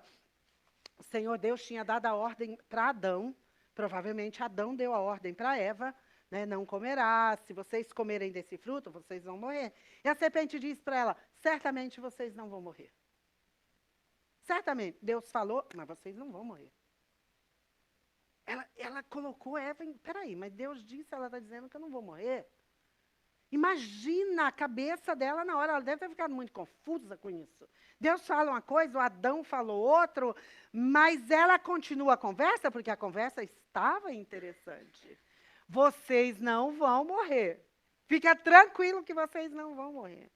A: o Senhor Deus tinha dado a ordem para Adão, provavelmente Adão deu a ordem para Eva, né, não comerás, se vocês comerem desse fruto, vocês vão morrer. E a serpente diz para ela, certamente vocês não vão morrer. Certamente, Deus falou, mas vocês não vão morrer. Ela colocou Eva em... Peraí, mas Deus disse, ela está dizendo que eu não vou morrer? Imagina a cabeça dela na hora, ela deve ter ficado muito confusa com isso. Deus fala uma coisa, o Adão falou outro, mas ela continua a conversa, porque a conversa estava interessante. Vocês não vão morrer. Fica tranquilo que vocês não vão morrer.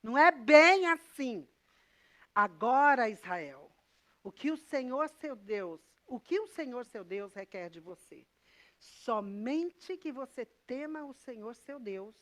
A: Não é bem assim. Agora, Israel, o que o Senhor seu Deus requer de você? Somente que você tema o Senhor seu Deus,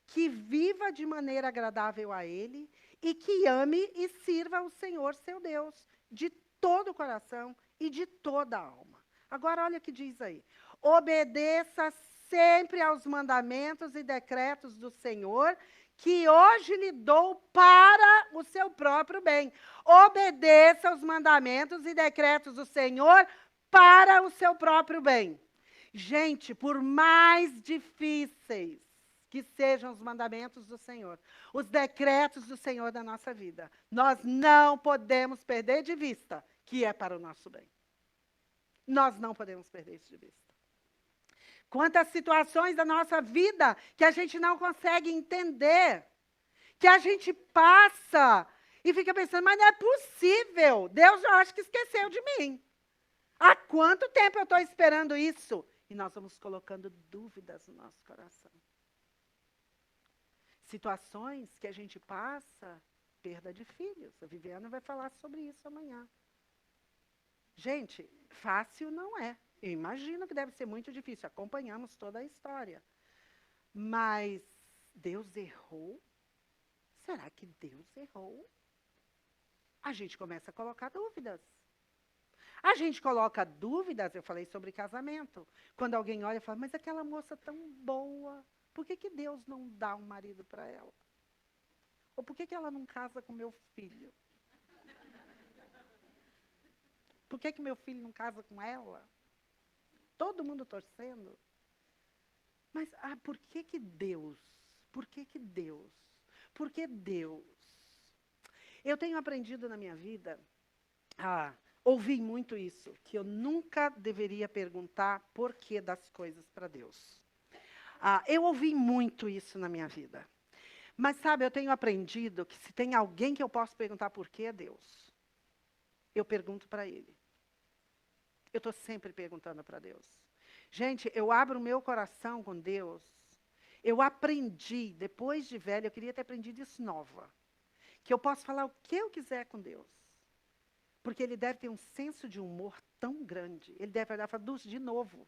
A: que viva de maneira agradável a Ele e que ame e sirva o Senhor seu Deus de todo o coração e de toda a alma. Agora, olha o que diz aí. Obedeça sempre aos mandamentos e decretos do Senhor, que hoje lhe dou para o seu próprio bem. Obedeça aos mandamentos e decretos do Senhor para o seu próprio bem. Gente, por mais difíceis que sejam os mandamentos do Senhor, os decretos do Senhor da nossa vida, nós não podemos perder de vista que é para o nosso bem. Nós não podemos perder isso de vista. Quantas situações da nossa vida que a gente não consegue entender, que a gente passa e fica pensando, mas não é possível, Deus eu acho que esqueceu de mim. Há quanto tempo eu estou esperando isso? E nós vamos colocando dúvidas no nosso coração. Situações que a gente passa, perda de filhos. A Viviana vai falar sobre isso amanhã. Gente, fácil não é. Eu imagino que deve ser muito difícil. Acompanhamos toda a história. Mas Deus errou? Será que Deus errou? A gente começa a colocar dúvidas. A gente coloca dúvidas, eu falei sobre casamento. Quando alguém olha e fala, mas aquela moça tão boa, por que Deus não dá um marido para ela? Ou por que ela não casa com meu filho? Por que meu filho não casa com ela? Todo mundo torcendo. Mas por que Deus? Por que Deus? Por que Deus? Eu tenho aprendido na minha vida ouvi muito isso, que eu nunca deveria perguntar porquê das coisas para Deus. Eu ouvi muito isso na minha vida. Mas, sabe, eu tenho aprendido que se tem alguém que eu posso perguntar porquê é Deus. Eu pergunto para Ele. Eu estou sempre perguntando para Deus. Gente, eu abro o meu coração com Deus. Eu aprendi, depois de velha, eu queria ter aprendido isso nova. Que eu posso falar o que eu quiser com Deus. Porque ele deve ter um senso de humor tão grande. Ele deve olhar e falar, Dulce, de novo.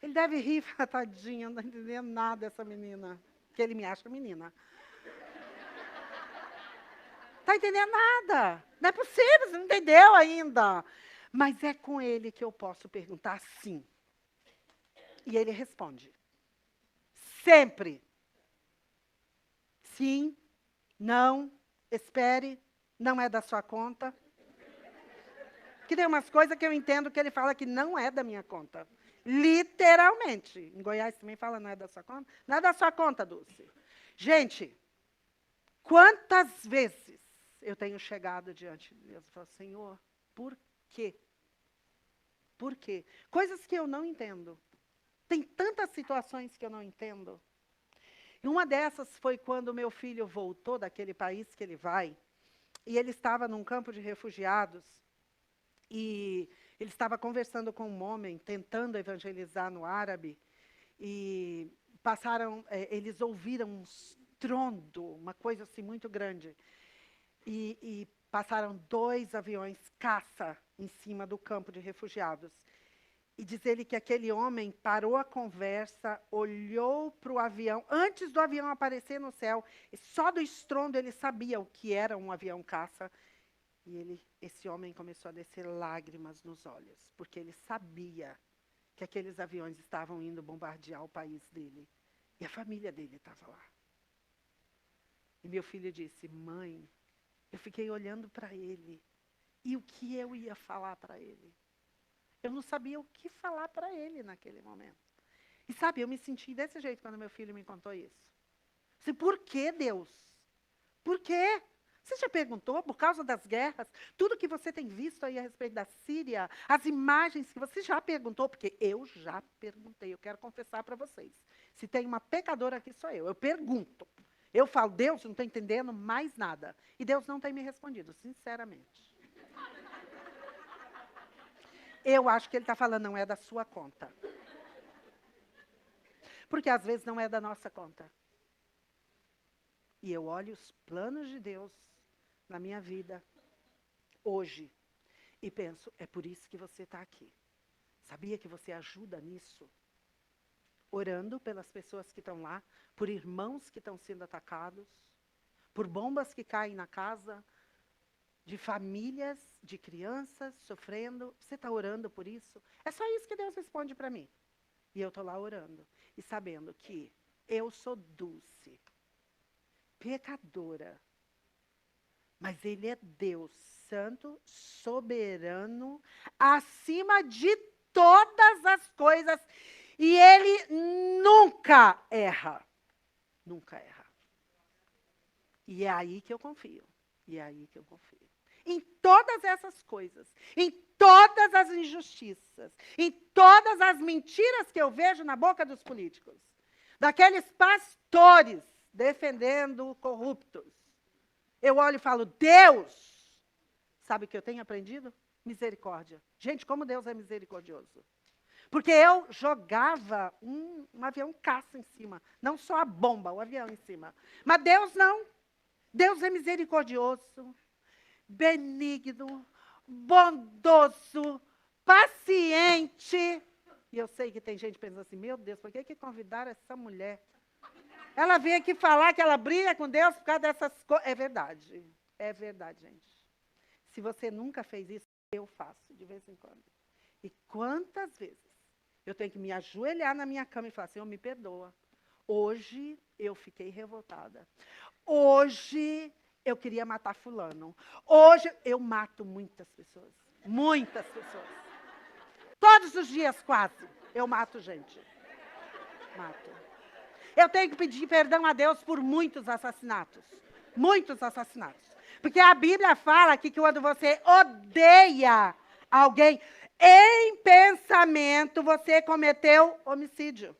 A: Ele deve rir e falar, tadinha, não está entendendo nada essa menina. Que ele me acha menina. Está entendendo nada. Não é possível, você não entendeu ainda. Mas é com ele que eu posso perguntar sim. E ele responde. Sempre. Sim, não, espere. Não é da sua conta. Que tem umas coisas que eu entendo que ele fala que não é da minha conta. Literalmente. Em Goiás também fala não é da sua conta. Não é da sua conta, Dulce. Gente, quantas vezes eu tenho chegado diante de Deus e falo, Senhor, por quê? Por quê? Coisas que eu não entendo. Tem tantas situações que eu não entendo. E uma dessas foi quando meu filho voltou daquele país que ele vai. E ele estava num campo de refugiados, e ele estava conversando com um homem, tentando evangelizar no árabe, e eles ouviram um estrondo, uma coisa assim muito grande, e passaram 2 aviões caça em cima do campo de refugiados. E diz ele que aquele homem parou a conversa, olhou para o avião, antes do avião aparecer no céu, e só do estrondo ele sabia o que era um avião caça. E esse homem começou a descer lágrimas nos olhos, porque ele sabia que aqueles aviões estavam indo bombardear o país dele. E a família dele estava lá. E meu filho disse, mãe, eu fiquei olhando para ele, e o que eu ia falar para ele? Eu não sabia o que falar para ele naquele momento. E sabe, eu me senti desse jeito quando meu filho me contou isso. Assim, por que Deus? Por quê? Você já perguntou, por causa das guerras, tudo que você tem visto aí a respeito da Síria, as imagens que você já perguntou, porque eu já perguntei, eu quero confessar para vocês. Se tem uma pecadora aqui, sou eu pergunto. Eu falo, Deus, não estou entendendo mais nada. E Deus não tem me respondido, sinceramente. Eu acho que ele está falando, não é da sua conta. Porque às vezes não é da nossa conta. E eu olho os planos de Deus na minha vida, hoje, e penso, é por isso que você está aqui. Sabia que você ajuda nisso? Orando pelas pessoas que estão lá, por irmãos que estão sendo atacados, por bombas que caem na casa, de famílias, de crianças sofrendo. Você está orando por isso? É só isso que Deus responde para mim. E eu estou lá orando e sabendo que eu sou Dulce, pecadora, mas Ele é Deus santo, soberano, acima de todas as coisas. E Ele nunca erra. Nunca erra. E é aí que eu confio. E é aí que eu confio. Em todas essas coisas, em todas as injustiças, em todas as mentiras que eu vejo na boca dos políticos, daqueles pastores defendendo corruptos, eu olho e falo, Deus, sabe o que eu tenho aprendido? Misericórdia. Gente, como Deus é misericordioso. Porque eu jogava um avião caça em cima, não só a bomba, o avião em cima. Mas Deus não. Deus é misericordioso, benigno, bondoso, paciente. E eu sei que tem gente pensando assim, meu Deus, por que convidaram essa mulher? Ela vem aqui falar que ela briga com Deus por causa dessas coisas. É verdade, gente. Se você nunca fez isso, eu faço, de vez em quando. E quantas vezes eu tenho que me ajoelhar na minha cama e falar, Senhor, me perdoa. Hoje eu fiquei revoltada. Hoje eu queria matar fulano. Hoje eu mato muitas pessoas. Muitas pessoas. Todos os dias, quase, eu mato gente. Mato. Eu tenho que pedir perdão a Deus por muitos assassinatos. Muitos assassinatos. Porque a Bíblia fala que quando você odeia alguém, em pensamento você cometeu homicídio.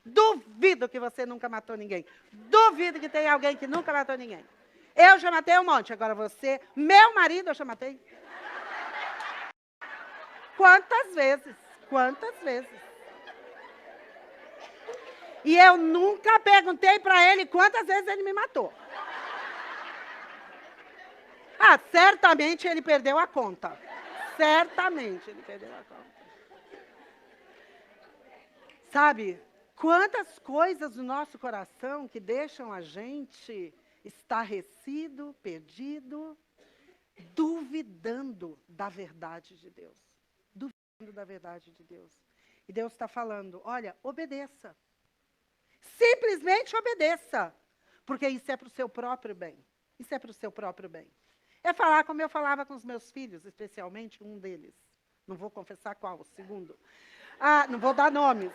A: Duvido que você nunca matou ninguém. Duvido que tenha alguém que nunca matou ninguém. Eu já matei um monte, agora você, meu marido eu já matei. Quantas vezes? Quantas vezes? E eu nunca perguntei para ele quantas vezes ele me matou. Certamente ele perdeu a conta. Certamente ele perdeu a conta. Sabe, quantas coisas no nosso coração que deixam a gente estarrecido, perdido, duvidando da verdade de Deus. Duvidando da verdade de Deus. E Deus está falando, olha, obedeça. Simplesmente obedeça. Porque isso é para o seu próprio bem. Isso é para o seu próprio bem. É falar como eu falava com os meus filhos, especialmente um deles. Não vou confessar qual, o segundo. Não vou dar nomes.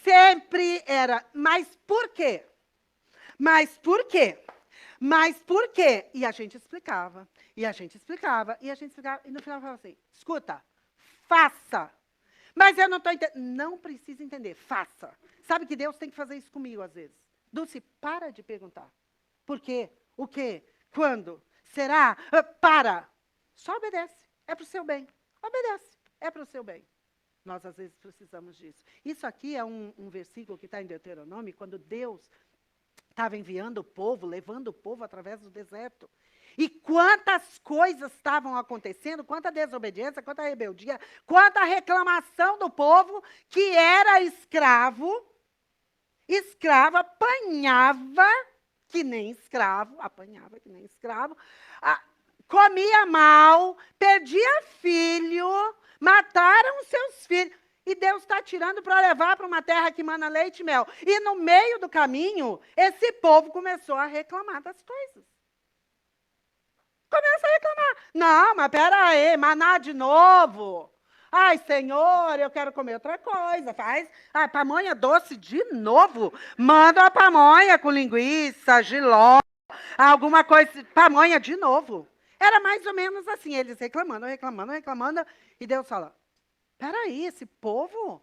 A: Sempre era, mas por quê? Mas por quê? Mas por quê? E a gente explicava, e a gente explicava, e a gente explicava, e no final falava assim, escuta, faça. Mas eu não estou entendendo. Não precisa entender, faça. Sabe que Deus tem que fazer isso comigo às vezes. Dulce, para de perguntar. Por quê? O quê? Quando? Será? Para. Só obedece. É para o seu bem. Obedece. É para o seu bem. Nós, às vezes, precisamos disso. Isso aqui é um versículo que está em Deuteronômio, quando Deus estava enviando o povo, levando o povo através do deserto. E quantas coisas estavam acontecendo, quanta desobediência, quanta rebeldia, quanta reclamação do povo que era escravo, apanhava que nem escravo, comia mal, perdia filho, mataram seus filhos. E Deus está tirando para levar para uma terra que mana leite e mel. E no meio do caminho, esse povo começou a reclamar das coisas. Começa a reclamar. Não, mas peraí, maná de novo. Ai, Senhor, eu quero comer outra coisa. Faz pamonha doce de novo. Manda uma pamonha com linguiça, jiló, Alguma coisa, pamonha de novo. Era mais ou menos assim, eles reclamando, e Deus fala, peraí, esse povo,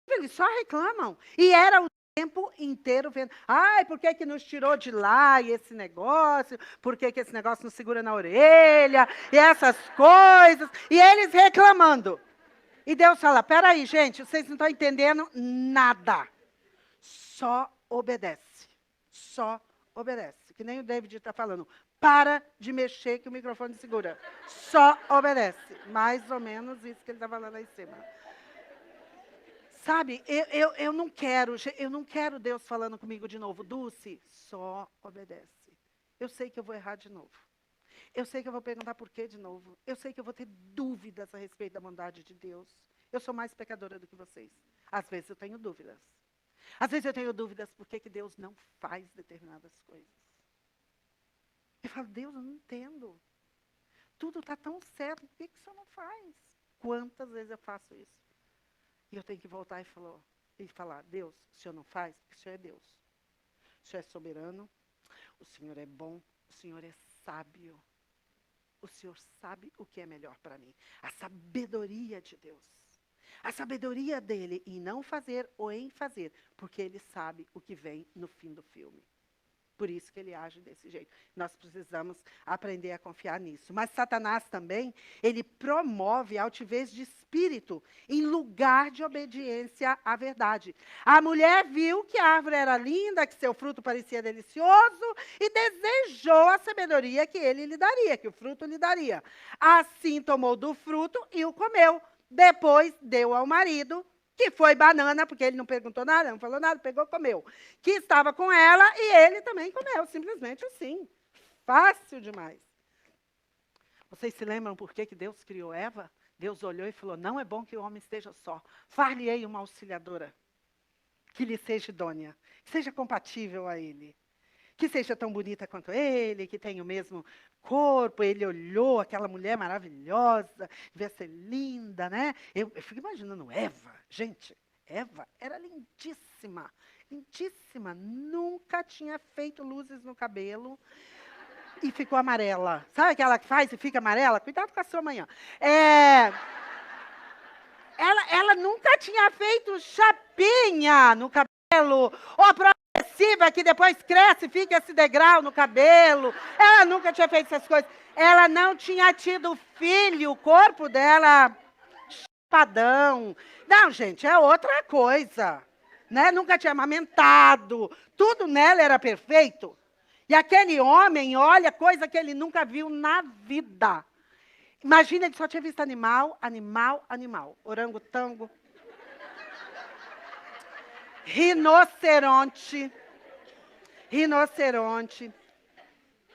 A: eles só reclamam. E era o tempo inteiro vendo, ai, por que nos tirou de lá e esse negócio? Por que esse negócio nos segura na orelha? E essas coisas. E eles reclamando. E Deus fala, peraí, gente, vocês não estão entendendo nada. Só obedece. Só obedece. Que nem o David está falando. Para de mexer que o microfone segura. Só obedece. Mais ou menos isso que ele está falando lá em cima. Sabe, eu não quero Deus falando comigo de novo. Dulce, só obedece. Eu sei que eu vou errar de novo. Eu sei que eu vou perguntar por quê de novo. Eu sei que eu vou ter dúvidas a respeito da bondade de Deus. Eu sou mais pecadora do que vocês. Às vezes eu tenho dúvidas. Às vezes eu tenho dúvidas por que Deus não faz determinadas coisas. Eu falo, Deus, eu não entendo. Tudo está tão certo, por que o Senhor não faz? Quantas vezes eu faço isso? E eu tenho que voltar e falar, Deus, o Senhor não faz, porque o Senhor é Deus. O Senhor é soberano, o Senhor é bom, o Senhor é sábio. O Senhor sabe o que é melhor para mim. A sabedoria de Deus. A sabedoria dele em não fazer ou em fazer, porque ele sabe o que vem no fim do filme. Por isso que ele age desse jeito. Nós precisamos aprender a confiar nisso. Mas Satanás também, ele promove altivez de espírito em lugar de obediência à verdade. A mulher viu que a árvore era linda, que seu fruto parecia delicioso e desejou a sabedoria que ele lhe daria, que o fruto lhe daria. Assim tomou do fruto e o comeu. Depois deu ao marido, que foi banana, porque ele não perguntou nada, não falou nada, pegou, comeu. Que estava com ela e ele também comeu, simplesmente assim. Fácil demais. Vocês se lembram por que Deus criou Eva? Deus olhou e falou, não é bom que o homem esteja só. Far-lhe-ei uma auxiliadora, que lhe seja idônea, que seja compatível a ele. Que seja tão bonita quanto ele, que tenha o mesmo corpo. Ele olhou aquela mulher maravilhosa, devia ser linda, né? Eu fico imaginando Eva. Gente, Eva era lindíssima, lindíssima. Nunca tinha feito luzes no cabelo e ficou amarela. Sabe aquela que faz e fica amarela? Cuidado com a sua manhã. Ela nunca tinha feito chapinha no cabelo, ou a progressiva que depois cresce e fica esse degrau no cabelo. Ela nunca tinha feito essas coisas. Ela não tinha tido filho, o corpo dela chapadão. Não, gente, é outra coisa. Né? Nunca tinha amamentado. Tudo nela era perfeito. E aquele homem olha coisa que ele nunca viu na vida. Imagina, ele só tinha visto animal. Orangotango. Rinoceronte.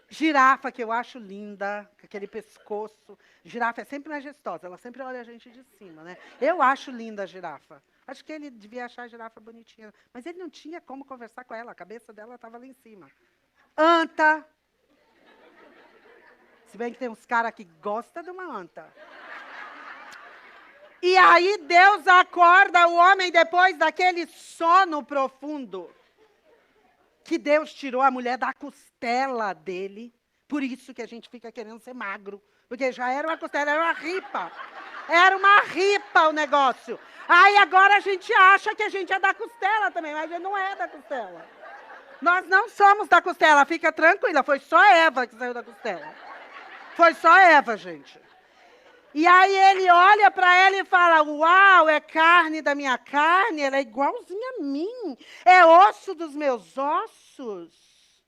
A: Girafa, que eu acho linda, com aquele pescoço. Girafa é sempre majestosa, ela sempre olha a gente de cima, né? Eu acho linda a girafa. Acho que ele devia achar a girafa bonitinha. Mas ele não tinha como conversar com ela, a cabeça dela estava lá em cima. Anta. Se bem que tem uns caras que gostam de uma anta. E aí Deus acorda o homem depois daquele sono profundo. Que Deus tirou a mulher da costela dele. Por isso que a gente fica querendo ser magro. Porque já era uma costela, era uma ripa. Era uma ripa o negócio. Aí agora a gente acha que a gente é da costela também, mas a gente não é da costela. Nós não somos da costela, fica tranquila. Foi só Eva que saiu da costela. Foi só Eva, gente. E aí ele olha para ela e fala, uau, é carne da minha carne, ela é igualzinha a mim, é osso dos meus ossos.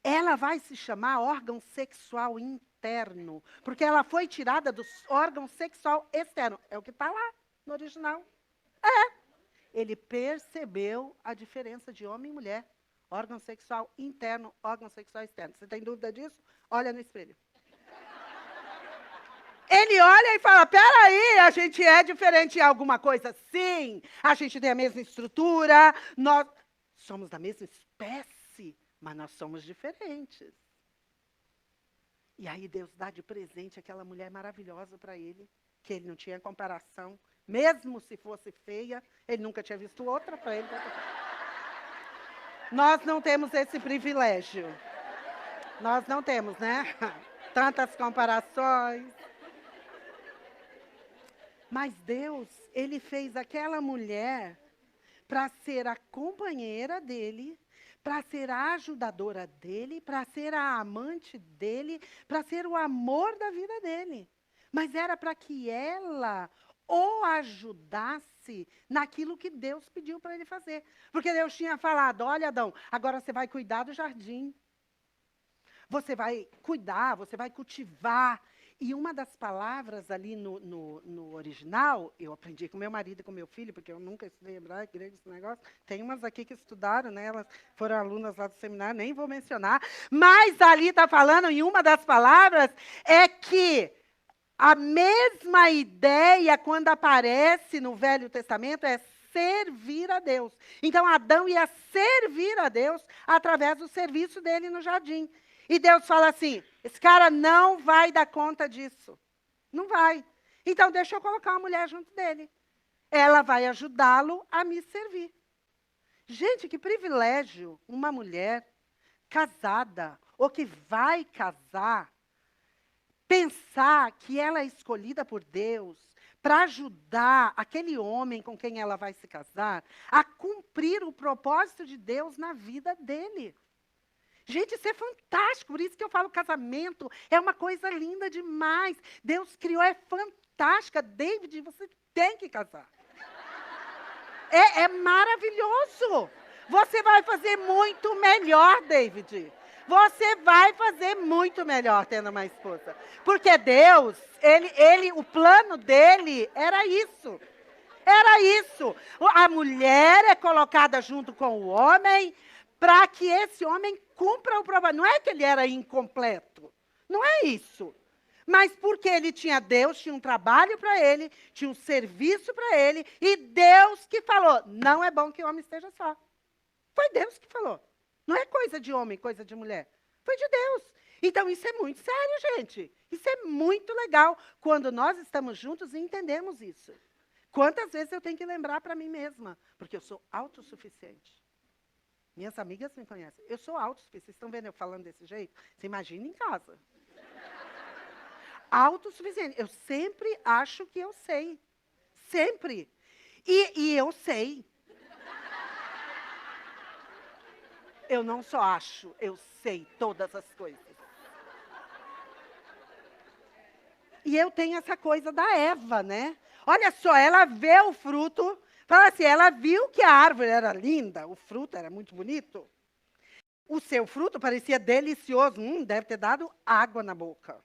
A: Ela vai se chamar órgão sexual interno, porque ela foi tirada do órgão sexual externo. É o que está lá no original. Ele percebeu a diferença de homem e mulher. Órgão sexual interno, órgão sexual externo. Você tem dúvida disso? Olha no espelho. Ele olha e fala, peraí, a gente é diferente em alguma coisa? Sim, a gente tem a mesma estrutura, nós somos da mesma espécie, mas nós somos diferentes. E aí Deus dá de presente aquela mulher maravilhosa para ele, que ele não tinha comparação, mesmo se fosse feia, ele nunca tinha visto outra para ele. Nós não temos esse privilégio. Nós não temos, né? Tantas comparações. Mas Deus, ele fez aquela mulher para ser a companheira dele, para ser a ajudadora dele, para ser a amante dele, para ser o amor da vida dele. Mas era para que ela o ajudasse naquilo que Deus pediu para ele fazer. Porque Deus tinha falado: olha, Adão, agora você vai cuidar do jardim. Você vai cuidar, você vai cultivar. E uma das palavras ali no original, eu aprendi com meu marido e com meu filho, porque eu nunca estudei hebraico, grego, esse negócio. Tem umas aqui que estudaram, né? Elas foram alunas lá do seminário, nem vou mencionar. Mas ali está falando, em uma das palavras, é que a mesma ideia, quando aparece no Velho Testamento, é servir a Deus. Então, Adão ia servir a Deus através do serviço dele no jardim. E Deus fala assim: esse cara não vai dar conta disso. Não vai. Então, deixa eu colocar uma mulher junto dele. Ela vai ajudá-lo a me servir. Gente, que privilégio uma mulher casada, ou que vai casar, pensar que ela é escolhida por Deus para ajudar aquele homem com quem ela vai se casar a cumprir o propósito de Deus na vida dele. Gente, isso é fantástico, por isso que eu falo, casamento é uma coisa linda demais. Deus criou, é fantástica. David, você tem que casar. É maravilhoso. Você vai fazer muito melhor, David. Você vai fazer muito melhor tendo uma esposa. Porque Deus, o plano dele era isso. Era isso. A mulher é colocada junto com o homem para que esse homem cumpra o propósito. Não é que ele era incompleto. Não é isso. Mas porque ele tinha Deus, tinha um trabalho para ele, tinha um serviço para ele, e Deus que falou: não é bom que o homem esteja só. Foi Deus que falou. Não é coisa de homem, coisa de mulher. Foi de Deus. Então, isso é muito sério, gente. Isso é muito legal quando nós estamos juntos e entendemos isso. Quantas vezes eu tenho que lembrar para mim mesma? Porque eu sou autossuficiente. Minhas amigas me conhecem. Eu sou autossuficiente. Vocês estão vendo eu falando desse jeito? Você imagina em casa. Autossuficiente. Eu sempre acho que eu sei. Sempre. E eu sei. Eu não só acho, eu sei todas as coisas. E eu tenho essa coisa da Eva, né? Olha só, ela vê o fruto, fala assim, ela viu que a árvore era linda, o fruto era muito bonito. O seu fruto parecia delicioso, deve ter dado água na boca.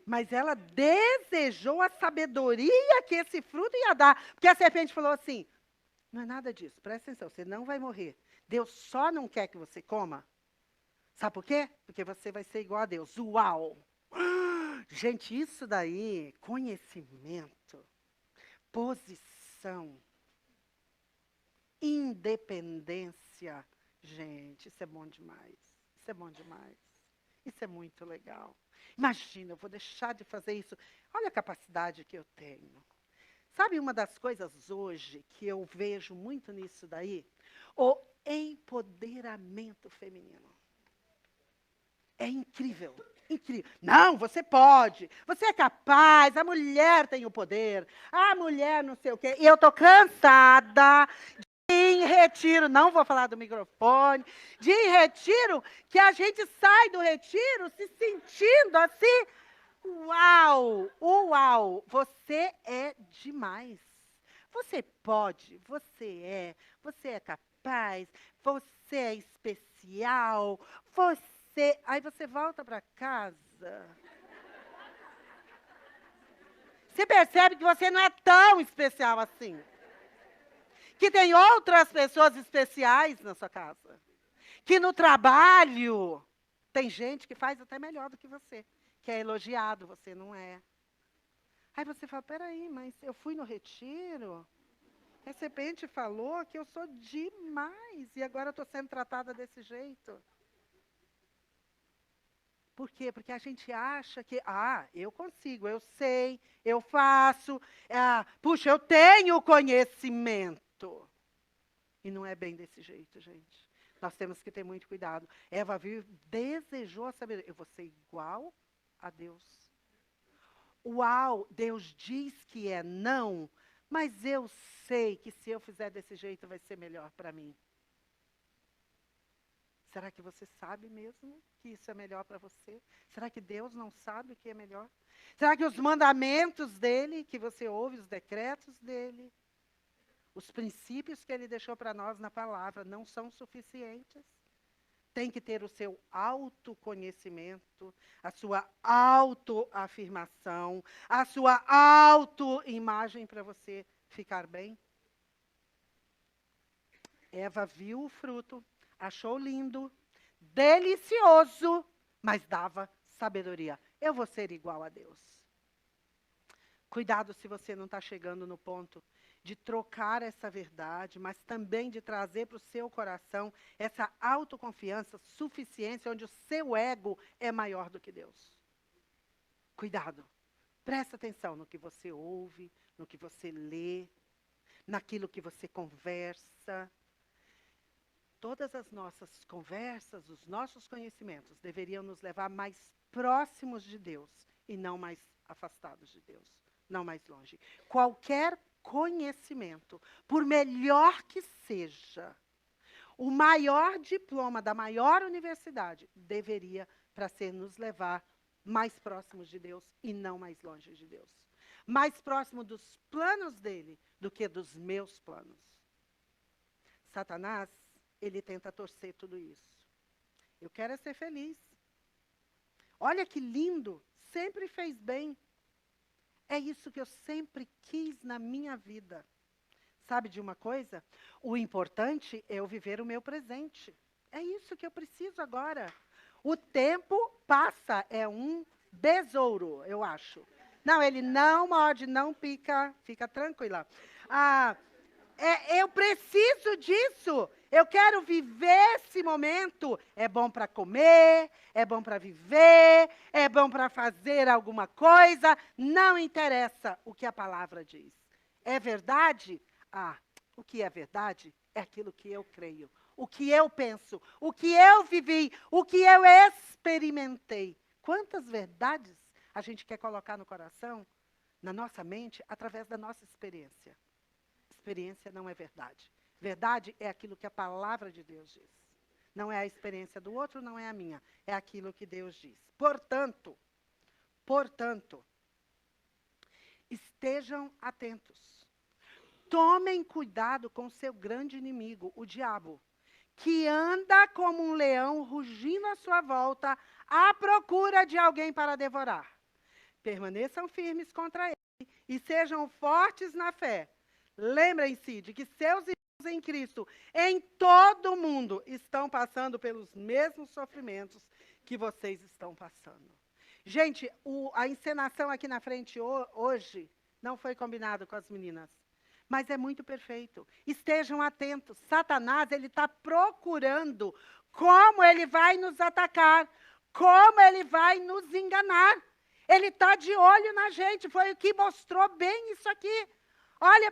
A: Mas ela desejou a sabedoria que esse fruto ia dar. Porque a serpente falou assim: não é nada disso, presta atenção, você não vai morrer. Deus só não quer que você coma. Sabe por quê? Porque você vai ser igual a Deus. Uau! Gente, isso daí, conhecimento, posição, independência. Gente, isso é bom demais. Isso é bom demais. Isso é muito legal. Imagina, eu vou deixar de fazer isso. Olha a capacidade que eu tenho. Sabe uma das coisas hoje que eu vejo muito nisso daí? O empoderamento feminino. É incrível, incrível. Não, você pode, você é capaz, a mulher tem o poder, a mulher não sei o quê. E eu estou cansada de ir em retiro, não vou falar do microfone, de ir em retiro, que a gente sai do retiro se sentindo assim: uau, uau, você é demais. Você pode, você é capaz, você é especial, você... Aí você volta para casa. Você percebe que você não é tão especial assim. Que tem outras pessoas especiais na sua casa. Que no trabalho tem gente que faz até melhor do que você. Que é elogiado, você não é. Aí você fala: peraí, mas eu fui no retiro, a serpente falou que eu sou demais, e agora eu estou sendo tratada desse jeito. Por quê? Porque a gente acha que, eu consigo, eu sei, eu faço, puxa, eu tenho conhecimento. E não é bem desse jeito, gente. Nós temos que ter muito cuidado. Eva viu, desejou a sabedoria. Eu vou ser igual a Deus. Uau, Deus diz que é não, mas eu sei que se eu fizer desse jeito vai ser melhor para mim. Será que você sabe mesmo que isso é melhor para você? Será que Deus não sabe o que é melhor? Será que os mandamentos dele, que você ouve, os decretos dele, os princípios que ele deixou para nós na palavra não são suficientes? Tem que ter o seu autoconhecimento, a sua autoafirmação, a sua autoimagem para você ficar bem. Eva viu o fruto, achou lindo, delicioso, mas dava sabedoria. Eu vou ser igual a Deus. Cuidado se você não está chegando no ponto de trocar essa verdade, mas também de trazer para o seu coração essa autoconfiança, suficiência, onde o seu ego é maior do que Deus. Cuidado. Presta atenção no que você ouve, no que você lê, naquilo que você conversa. Todas as nossas conversas, os nossos conhecimentos deveriam nos levar mais próximos de Deus e não mais afastados de Deus, não mais longe. Qualquer conhecimento, por melhor que seja, o maior diploma da maior universidade deveria para ser nos levar mais próximos de Deus e não mais longe de Deus. Mais próximo dos planos dele do que dos meus planos. Satanás, ele tenta torcer tudo isso. Eu quero é ser feliz. Olha que lindo, sempre fez bem. É isso que eu sempre quis na minha vida. Sabe de uma coisa? O importante é eu viver o meu presente. É isso que eu preciso agora. O tempo passa, é um besouro, eu acho. Não, ele não morde, não pica, fica tranquila. Eu preciso disso. Eu quero viver esse momento. É bom para comer, é bom para viver, é bom para fazer alguma coisa. Não interessa o que a palavra diz. É verdade? O que é verdade é aquilo que eu creio, o que eu penso, o que eu vivi, o que eu experimentei. Quantas verdades a gente quer colocar no coração, na nossa mente, através da nossa experiência? Experiência não é verdade. Verdade é aquilo que a palavra de Deus diz. Não é a experiência do outro, não é a minha. É aquilo que Deus diz. Portanto, estejam atentos. Tomem cuidado com o seu grande inimigo, o diabo, que anda como um leão rugindo à sua volta, à procura de alguém para devorar. Permaneçam firmes contra ele e sejam fortes na fé. Lembrem-se de que seus irmãos em Cristo, em todo o mundo, estão passando pelos mesmos sofrimentos que vocês estão passando. Gente, a encenação aqui na frente hoje não foi combinado com as meninas, mas é muito perfeito. Estejam atentos. Satanás, ele está procurando como ele vai nos atacar, como ele vai nos enganar. Ele está de olho na gente, foi o que mostrou bem isso aqui. Olha,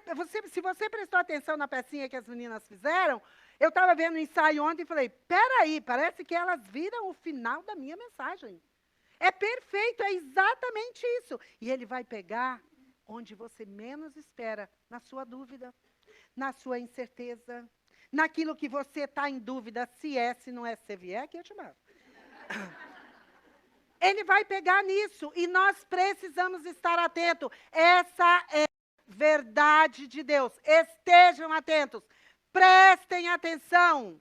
A: se você prestou atenção na pecinha que as meninas fizeram, eu estava vendo o ensaio ontem e falei, peraí, parece que elas viram o final da minha mensagem. É perfeito, é exatamente isso. E ele vai pegar onde você menos espera, na sua dúvida, na sua incerteza, naquilo que você está em dúvida, se é, se não é, se vier, que eu te mando. Ele vai pegar nisso e nós precisamos estar atentos. Essa é verdade de Deus. Estejam atentos. Prestem atenção.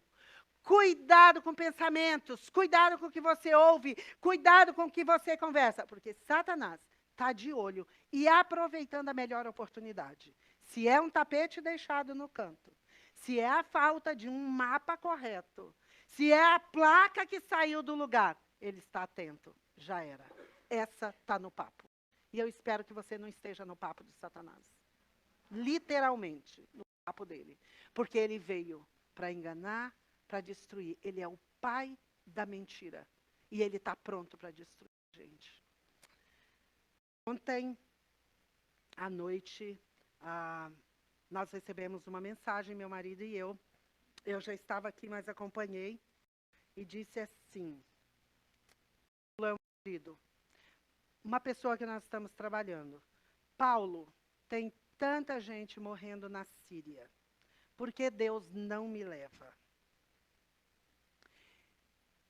A: Cuidado com pensamentos. Cuidado com o que você ouve. Cuidado com o que você conversa. Porque Satanás está de olho e aproveitando a melhor oportunidade. Se é um tapete deixado no canto. Se é a falta de um mapa correto. Se é a placa que saiu do lugar. Ele está atento. Já era. Essa está no papo. E eu espero que você não esteja no papo de Satanás. Literalmente, no papo dele. Porque ele veio para enganar, para destruir. Ele é o pai da mentira. E ele está pronto para destruir a gente. Ontem, à noite, nós recebemos uma mensagem, meu marido e eu, eu já estava aqui, mas acompanhei, e disse assim, marido, uma pessoa que nós estamos trabalhando, Paulo, tem tanta gente morrendo na Síria, por que Deus não me leva?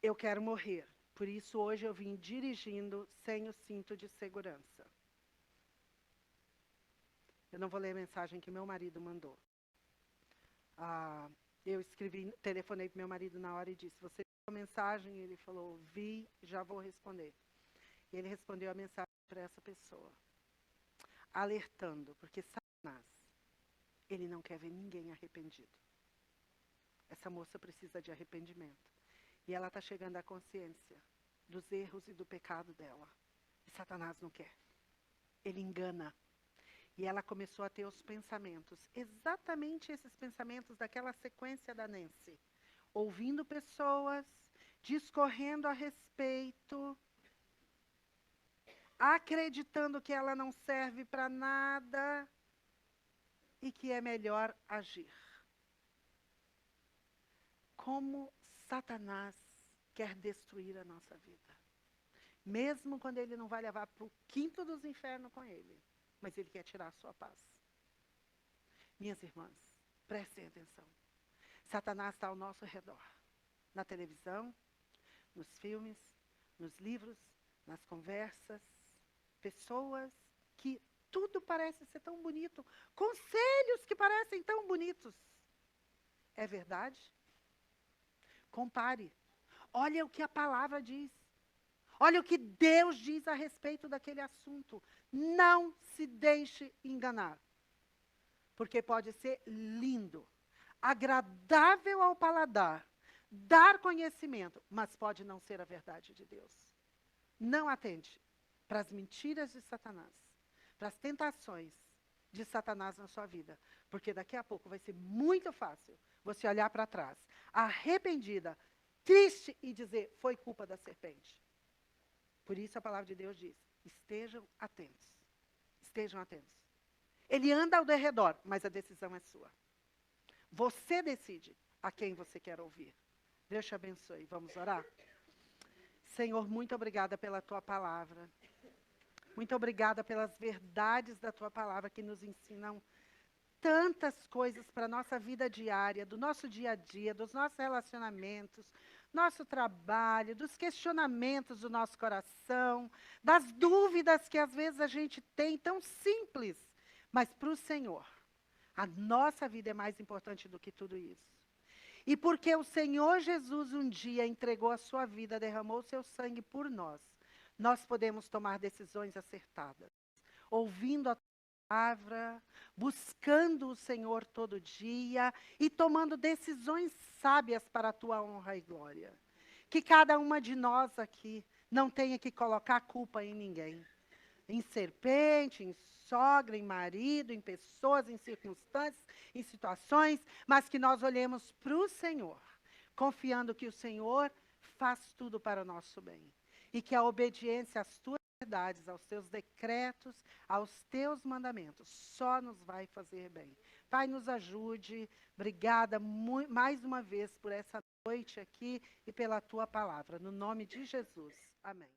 A: Eu quero morrer, por isso hoje eu vim dirigindo sem o cinto de segurança. Eu não vou ler a mensagem que meu marido mandou. Eu telefonei para meu marido na hora e disse, você viu a mensagem? Ele falou, vi, já vou responder. E ele respondeu a mensagem para essa pessoa, alertando, porque Satanás, ele não quer ver ninguém arrependido. Essa moça precisa de arrependimento. E ela está chegando à consciência dos erros e do pecado dela. E Satanás não quer. Ele engana. E ela começou a ter os pensamentos, exatamente esses pensamentos daquela sequência da Nancy. Ouvindo pessoas, discorrendo a respeito, acreditando que ela não serve para nada e que é melhor agir. Como Satanás quer destruir a nossa vida. Mesmo quando ele não vai levar para o quinto dos infernos com ele. Mas ele quer tirar a sua paz. Minhas irmãs, prestem atenção. Satanás está ao nosso redor. Na televisão, nos filmes, nos livros, nas conversas. Pessoas que tudo parece ser tão bonito. Conselhos que parecem tão bonitos. É verdade? Compare. Olha o que a palavra diz. Olha o que Deus diz a respeito daquele assunto. Não se deixe enganar. Porque pode ser lindo, agradável ao paladar, dar conhecimento, mas pode não ser a verdade de Deus. Não atende para as mentiras de Satanás, para as tentações de Satanás na sua vida. Porque daqui a pouco vai ser muito fácil você olhar para trás, arrependida, triste e dizer, foi culpa da serpente. Por isso a palavra de Deus diz, estejam atentos. Estejam atentos. Ele anda ao derredor, mas a decisão é sua. Você decide a quem você quer ouvir. Deus te abençoe. Vamos orar? Senhor, muito obrigada pela tua palavra. Muito obrigada pelas verdades da tua palavra que nos ensinam tantas coisas para a nossa vida diária, do nosso dia a dia, dos nossos relacionamentos, nosso trabalho, dos questionamentos do nosso coração, das dúvidas que às vezes a gente tem, tão simples, mas para o Senhor, a nossa vida é mais importante do que tudo isso. E porque o Senhor Jesus um dia entregou a sua vida, derramou o seu sangue por nós, nós podemos tomar decisões acertadas, ouvindo a palavra, buscando o Senhor todo dia e tomando decisões sábias para a tua honra e glória. Que cada uma de nós aqui não tenha que colocar culpa em ninguém. Em serpente, em sogra, em marido, em pessoas, em circunstâncias, em situações, mas que nós olhemos para o Senhor, confiando que o Senhor faz tudo para o nosso bem. E que a obediência às tuas verdades, aos teus decretos, aos teus mandamentos, só nos vai fazer bem. Pai, nos ajude. Obrigada mais uma vez por essa noite aqui e pela tua palavra. No nome de Jesus. Amém.